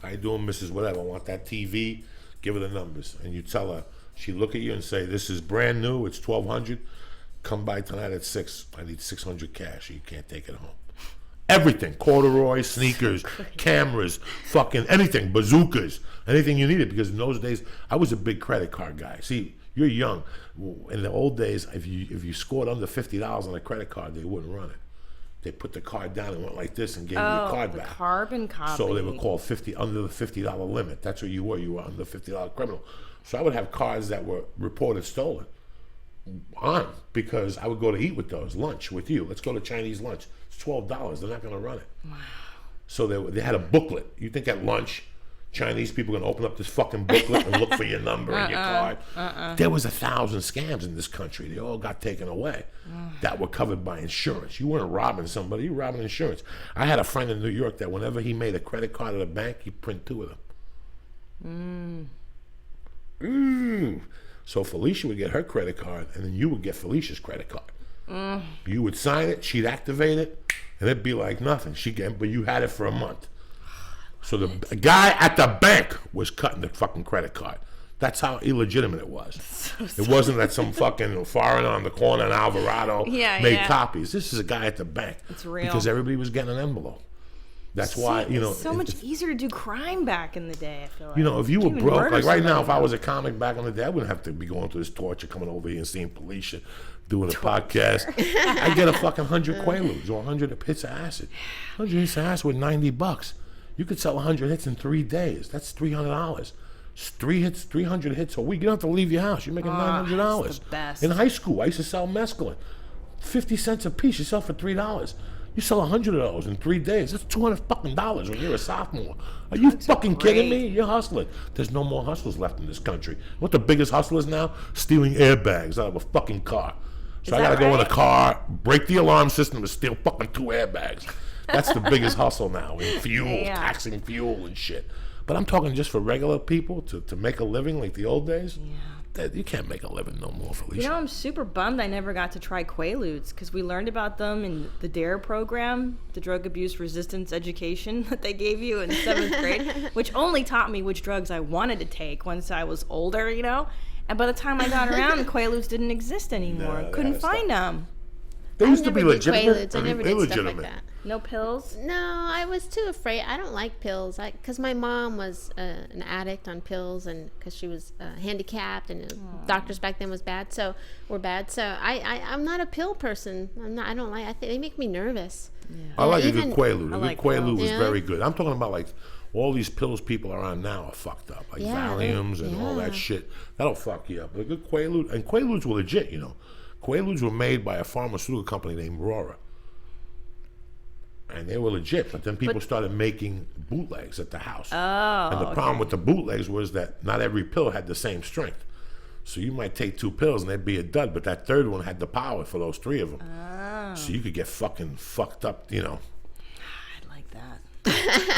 How you doing, Mrs. Whatever? I want that TV, give her the numbers. And you tell her, she look at you and say, this is brand new, it's $1,200. Come by tonight at 6. I need $600 cash, or you can't take it home. Everything, corduroy, sneakers, cameras, fucking anything, bazookas, anything you needed. Because in those days, I was a big credit card guy. See, you're young. In the old days, if you scored under $50 on a credit card, they wouldn't run it. They put the card down and went like this and gave you your card back. Carbon copy. So they were called under the $50 limit. That's what you were. You were under the $50 criminal. So I would have cards that were reported stolen on because I would go to eat with those, lunch with you. Let's go to Chinese lunch. It's $12. They're not going to run it. Wow. So they had a booklet. You think at lunch, Chinese people are going to open up this fucking booklet and look for your number and your card? There was 1,000 scams in this country. They all got taken away that were covered by insurance. You weren't robbing somebody. You were robbing insurance. I had a friend in New York that whenever he made a credit card at a bank, he'd print 2 of them. So Felicia would get her credit card, and then you would get Felicia's credit card. You would sign it, she'd activate it, and it'd be like nothing. But you had it for a month. So the guy at the bank was cutting the fucking credit card. That's how illegitimate it was. It wasn't that some fucking foreigner on the corner in Alvarado made copies. This is a guy at the bank. It's real. Because everybody was getting an envelope. That's why, you know. It's so much easier to do crime back in the day, I feel like. You know, if you were broke, like right now, if I was was a comic back in the day, I wouldn't have to be going through this torture, coming over here and seeing Felicia doing a podcast. I get a fucking 100 Quaaludes or 100 hits of acid. 100 hits of acid with $90. You could sell 100 hits in 3 days. That's $300. 300 hits a week. You don't have to leave your house. You're making $900. That's the best. In high school, I used to sell mescaline. 50 cents a piece. You sell for $3. You sell 100 of those in 3 days. That's $200 fucking when you're a sophomore. Are you fucking kidding me? You're hustling. There's no more hustlers left in this country. What the biggest hustle is now? Stealing airbags out of a fucking car. So I gotta go in a car, break the alarm system, and steal fucking 2 airbags. That's the biggest hustle now. And fuel, taxing fuel and shit. But I'm talking just for regular people to make a living like the old days. You can't make a living no more, Felicia. You know, I'm super bummed I never got to try Quaaludes because we learned about them in the DARE program, the drug abuse resistance education that they gave you in 7th grade, which only taught me which drugs I wanted to take once I was older, you know? And by the time I got around, Quaaludes didn't exist anymore. No, couldn't find them. They used to be legitimate. legitimate. I never did stuff like that. No pills? No, I was too afraid. I don't like pills. Because my mom was an addict on pills, and because she was handicapped, and doctors back then were bad. So I'm not a pill person. I don't like. They make me nervous. Yeah. I like a good Quaalude. A good Quaalude was Yeah. very good. I'm talking about like all these pills people are on now are fucked up, like Valiums and all that shit. That'll fuck you up. But a good Quaalude, and Quaaludes were legit, you know. Quaaludes were made by a pharmaceutical company named Aurora. And they were legit, but then people started making bootlegs at the house. And the problem with the bootlegs was that not every pill had the same strength. So you might take 2 pills and they'd be a dud, but that third one had the power for those 3 of them. So you could get fucking fucked up, you know. I like that.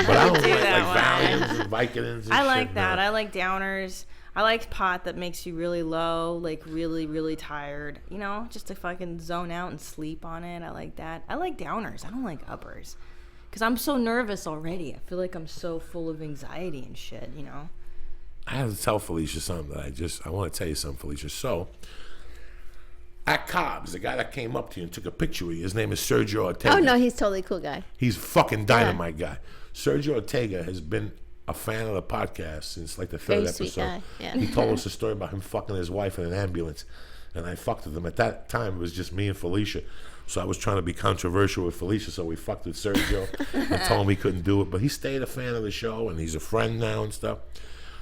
But I don't like Valiums and Vicodins and I like shit, that. no. I like downers. I like pot that makes you really low, like really, really tired. You know, just to fucking zone out and sleep on it. I like that. I like downers. I don't like uppers. Because I'm so nervous already. I feel like I'm so full of anxiety and shit, you know? I have to tell Felicia something that I want to tell you something, Felicia. So, at Cobb's, the guy that came up to you and took a picture with you, his name is Sergio Ortega. Oh, no, he's totally cool guy. He's a fucking dynamite guy. Sergio Ortega has been a fan of the podcast since like the 3rd Very episode. sweet guy. Yeah. He told us a story about him fucking his wife in an ambulance, and I fucked with him. At that time, it was just me and Felicia, so I was trying to be controversial with Felicia, so we fucked with Sergio and told him he couldn't do it, but he stayed a fan of the show, and he's a friend now and stuff.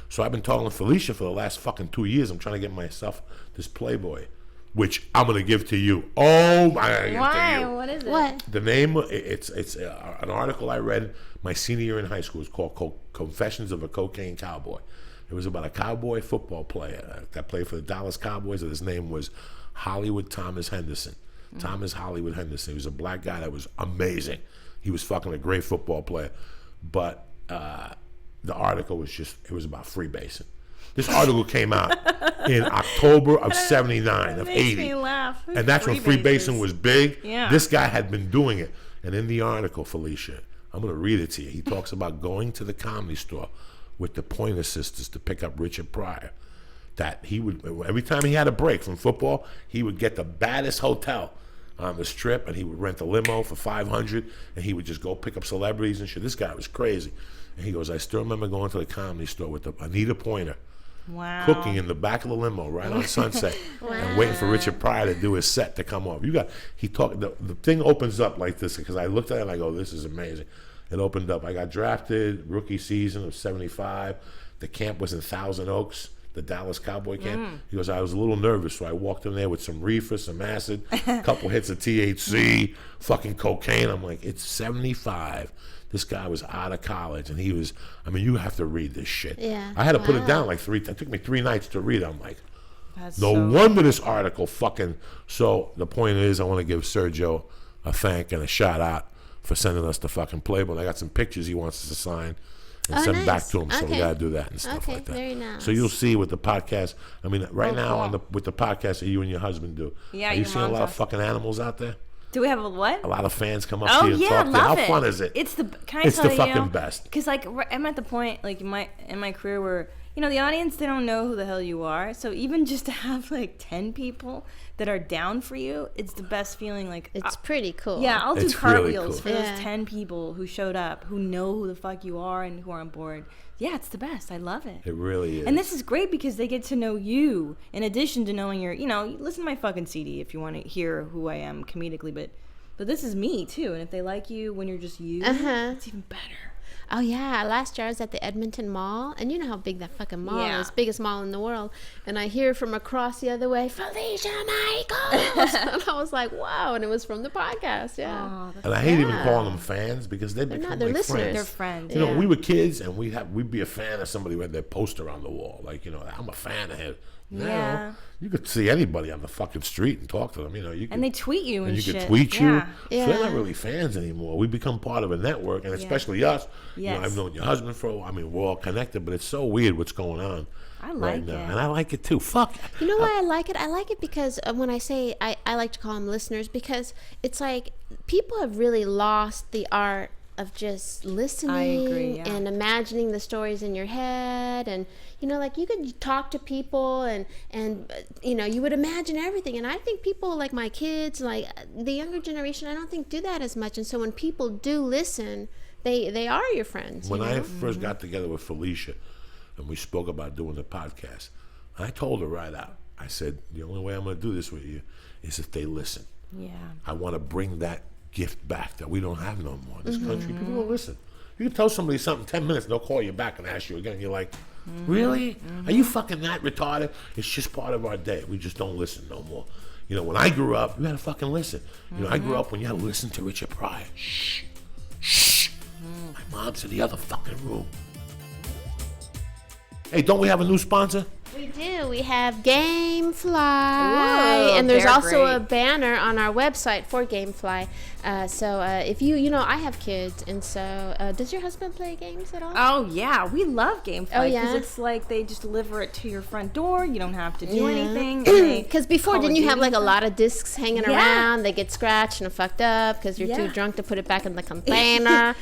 So I've been talking to Felicia for the last fucking 2 years. I'm trying to get myself this Playboy, which I'm gonna give to you. Oh, I gotta give Why? to you. What is it? What? The name, it's an article I read my senior year in high school. It's called Confessions of a Cocaine Cowboy. It was about a cowboy football player that played for the Dallas Cowboys, and his name was Hollywood Thomas Henderson. Thomas Hollywood Henderson. He was a black guy that was amazing. He was fucking a great football player. But the article was it was about freebasing. This article came out in October of 79, of 80. Makes me laugh. And that's when freebasing was big. Yeah. This guy had been doing it. And in the article, Felicia, I'm going to read it to you. He talks about going to the Comedy Store with the Pointer Sisters to pick up Richard Pryor. That he would, every time he had a break from football, he would get the baddest hotel on the Strip, and he would rent a limo for $500, and he would just go pick up celebrities and shit. This guy was crazy. And he goes, I still remember going to the Comedy Store with Anita Pointer, Wow. cooking in the back of the limo right on Sunset, and waiting for Richard Pryor to do his set to come off. The thing opens up like this, because I looked at it and I go, this is amazing. It opened up. I got drafted rookie season of 75. The camp was in Thousand Oaks, the Dallas Cowboy camp. He goes, I was a little nervous, so I walked in there with some reefer, some acid, a couple hits of THC, fucking cocaine. I'm like, it's 75. This guy was out of college, and he was, you have to read this shit. Yeah. I had to put it down it took me 3 nights to read it. I'm like, That's no so wonder this article fucking. So the point is, I want to give Sergio a thank and a shout out for sending us the fucking Playboy. I got some pictures he wants us to sign and send nice. back to him. So we Okay. got to do that and stuff like that. Very nice. So you'll see with the podcast. Right now with the podcast that you and your husband do. Yeah, are you your seeing a mom's lot of awesome. fucking animals out there? Do we have a what? A lot of fans come up to Oh you and yeah, talk to you. How love it. fun is it? It's the It's the fucking best. Because I'm at the point in my career where the audience, they don't know who the hell you are. So even just to have 10 people that are down for you, it's the best feeling. It's pretty cool. Yeah, I'll do It's really cartwheels cool. for Yeah. those 10 people who showed up, who know who the fuck you are and who are on board. Yeah, it's the best. I love it. It really is. And this is great because they get to know you in addition to knowing your, listen to my fucking CD if you want to hear who I am comedically, but this is me too. And if they like you when you're just you, it's even better. Oh yeah, last year I was at the Edmonton Mall, and you know how big that fucking mall Yeah. is, biggest mall in the world. And I hear from across the other way, Felicia Michaels, and I was like, wow, and it was from the podcast, yeah. Oh, that's And I hate even calling them fans because they become not, they're like listeners. friends. They're friends. You know, Yeah. we were kids, and we'd be a fan of somebody who had their poster on the wall. I'm a fan of him. Now, Yeah. you could see anybody on the fucking street and talk to them. You could, And they tweet you and you shit. could tweet you. Yeah. So they're not Yeah. really fans anymore. We become part of a network, and especially us. Yes. I've known your husband we're all connected, but it's so weird what's going on I right like now. it. And I like it too. Fuck. You know why I like it? I like it because when I say I like to call them listeners, because it's like people have really lost the art of just listening agree, yeah. and imagining the stories in your head, and you could talk to people and you would imagine everything. And I think people like my kids, like the younger generation, I don't think do that as much. And so when people do listen, they are your friends. When you I know? first got together with Felicia and we spoke about doing the podcast, I told her right out, I said, the only way I'm going to do this with you is if they listen. Yeah. I want to bring that gift back that we don't have no more in this country. People don't listen. You can tell somebody something 10 minutes, they'll call you back and ask you again. You're like, really? Are you fucking that retarded? It's just part of our day. We just don't listen no more. When I grew up, you had to fucking listen. I grew up when you had to listen to Richard Pryor. Shh. Shh. My mom's in the other fucking room. Hey, don't we have a new sponsor? We do. We have Gamefly, Ooh, and there's they're also a great. banner on our website for Gamefly. So if I have kids, and so does your husband play games at all? Oh yeah, we love GameFly Oh, because yeah? it's like they just deliver it to your front door. You don't have to do Yeah. anything. Because before, didn't you have like a lot of discs hanging Yeah. around? They get scratched and fucked up because you're too Yeah. drunk to put it back in the container.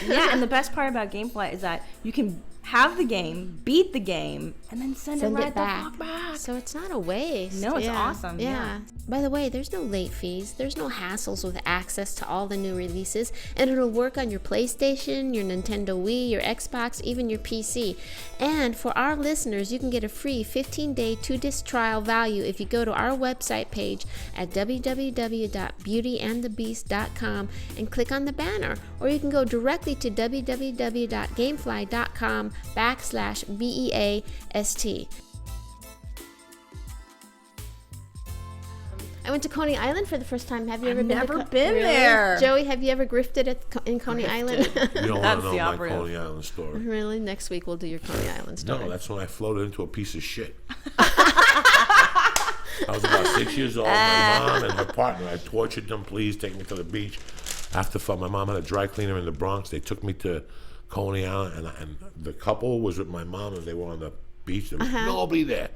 Yeah, and the best part about GameFly is that you can have the game, beat the game, and then send it right it back. the fuck back. So it's not a waste. No, it's Yeah. awesome. Yeah. Yeah. By the way, there's no late fees. There's no hassles with access to all the new releases. And it'll work on your PlayStation, your Nintendo Wii, your Xbox, even your PC. And for our listeners, you can get a free 15-day 2-disc trial value if you go to our website page at www.beautyandthebeast.com and click on the banner. Or you can go directly to www.gamefly.com/BEAST. I went to Coney Island for the first time. Have you ever been? Never been there. Joey, have you ever grifted in Coney Island? You don't That's want to the know my operative. Coney Island story. Really? Next week we'll do your Coney Island story. No, that's when I floated into a piece of shit. I was about 6 years old. My mom and her partner, I tortured them. Please take me to the beach. After fun, my mom had a dry cleaner in the Bronx. They took me to Coney Island, and the couple was with my mom, and they were on the beach. There was nobody there.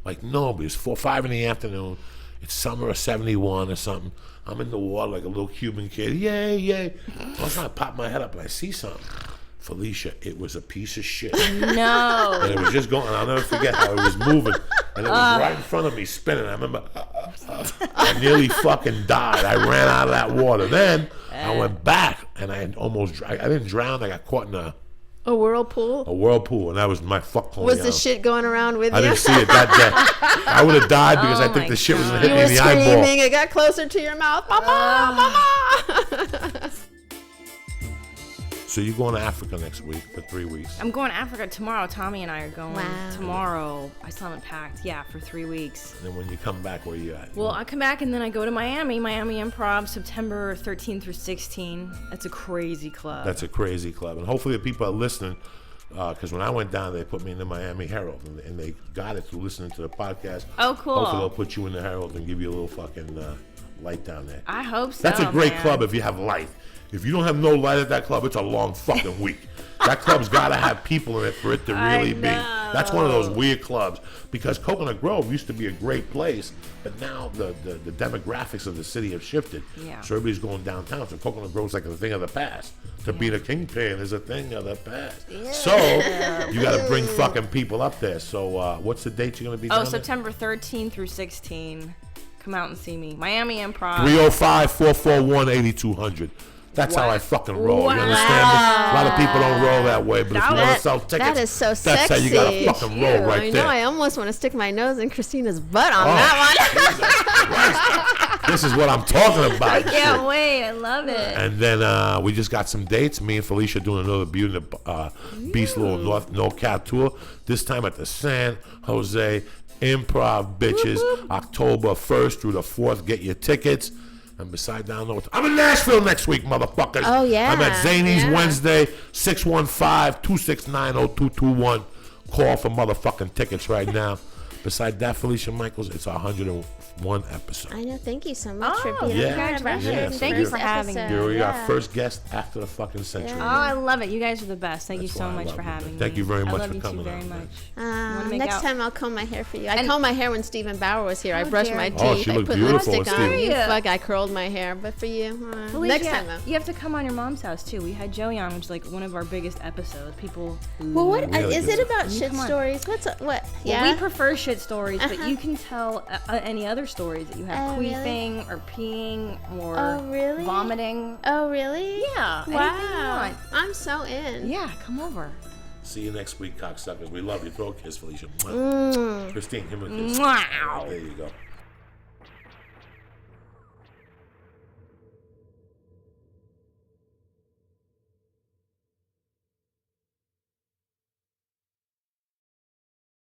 Like nobody. It's 4 or 5 in the afternoon. It's summer of 71 or something. I'm in the water like a little Cuban kid. Yay, yay. All of a sudden I pop my head up and I see something. Felicia, it was a piece of shit. No. And it was just going, I'll never forget how it was moving. And it was right in front of me spinning. I remember I nearly fucking died. I ran out of that water. Then I went back and I didn't drown. I got caught in a whirlpool? A whirlpool, and that was my fuck Coney Was the Island. shit going around with you? I didn't see it that day. I would have died because I think the shit was going to hit You me were in the eyeball. screaming. It got closer to your mouth. Mama, mama. So you're going to Africa next week for 3 weeks. I'm going to Africa tomorrow. Tommy and I are going Wow. tomorrow. I still haven't packed. Yeah, for 3 weeks. And then when you come back, where you at? Well, I come back and then I go to Miami Improv, September 13th through 16. That's a crazy club. That's a crazy club. And hopefully the people are listening, because when I went down, they put me in the Miami Herald, and they got it through listening to the podcast. Oh, cool. Hopefully they'll put you in the Herald and give you a little fucking light down there. I hope so. That's a great man. club if you have light. If you don't have no light at that club, it's a long fucking week. That club's got to have people in it for it to really be. That's one of those weird clubs, because Coconut Grove used to be a great place, but now the demographics of the city have shifted. Yeah. So everybody's going downtown. So Coconut Grove's like a thing of the past. To be the kingpin is a thing of the past. Yeah. So you got to bring fucking people up there. So what's the date you're going to be down there? September 13th through 16. Come out and see me. Miami Improv. 305-441-8200. That's how I fucking roll. You understand me? A lot of people don't roll that way, but if you want to sell tickets, that is so that's sexy. how you gotta fucking roll right I there. know. I almost want to stick my nose in Christina's butt on that one. Jesus Christ. This is what I'm talking about. I can't wait. I love it. And then we just got some dates. Me and Felicia doing another Beauty and the Beast little NorCal tour. This time at the San Jose Improv, bitches. October 1st through the 4th. Get your tickets. And beside down, I'm in Nashville next week, motherfuckers. Oh, yeah. I'm at Zany's Wednesday, 615-269-0221. Call for motherfucking tickets right now. Beside that, Felicia Michaels, it's 101 episode. I know. Thank you so much for being yeah. part of our Yeah. Thank you for having me. You're our first guest after the fucking century. Oh, I love it. You guys are the best. Thank That's you so why I much love for you, having man. me. Thank you very much I love for you coming too very on, man. much. Wanna make Next out? time I'll comb my hair for you. I combed my hair when Stephen Bauer was here. I How brushed dare my you. teeth. Oh, she I looked put beautiful lipstick with on. Stephen. You fuck, I curled my hair. But for you, next time though. You have to come on your mom's house too. We had Joey on, which is like one of our biggest episodes. People. Well, what Really is good it about stuff. shit Come on. stories? What? Well, Yeah. we prefer shit stories, but you can tell any other stories that you have, Oh, really? queefing or peeing or Oh, really? vomiting. Oh, really? Yeah. anything you Wow. want. I'm so in. Yeah, come over. See you next week, cocksuckers. We love you. Throw a kiss, Felicia. Christine, give me a kiss. Wow. There you go.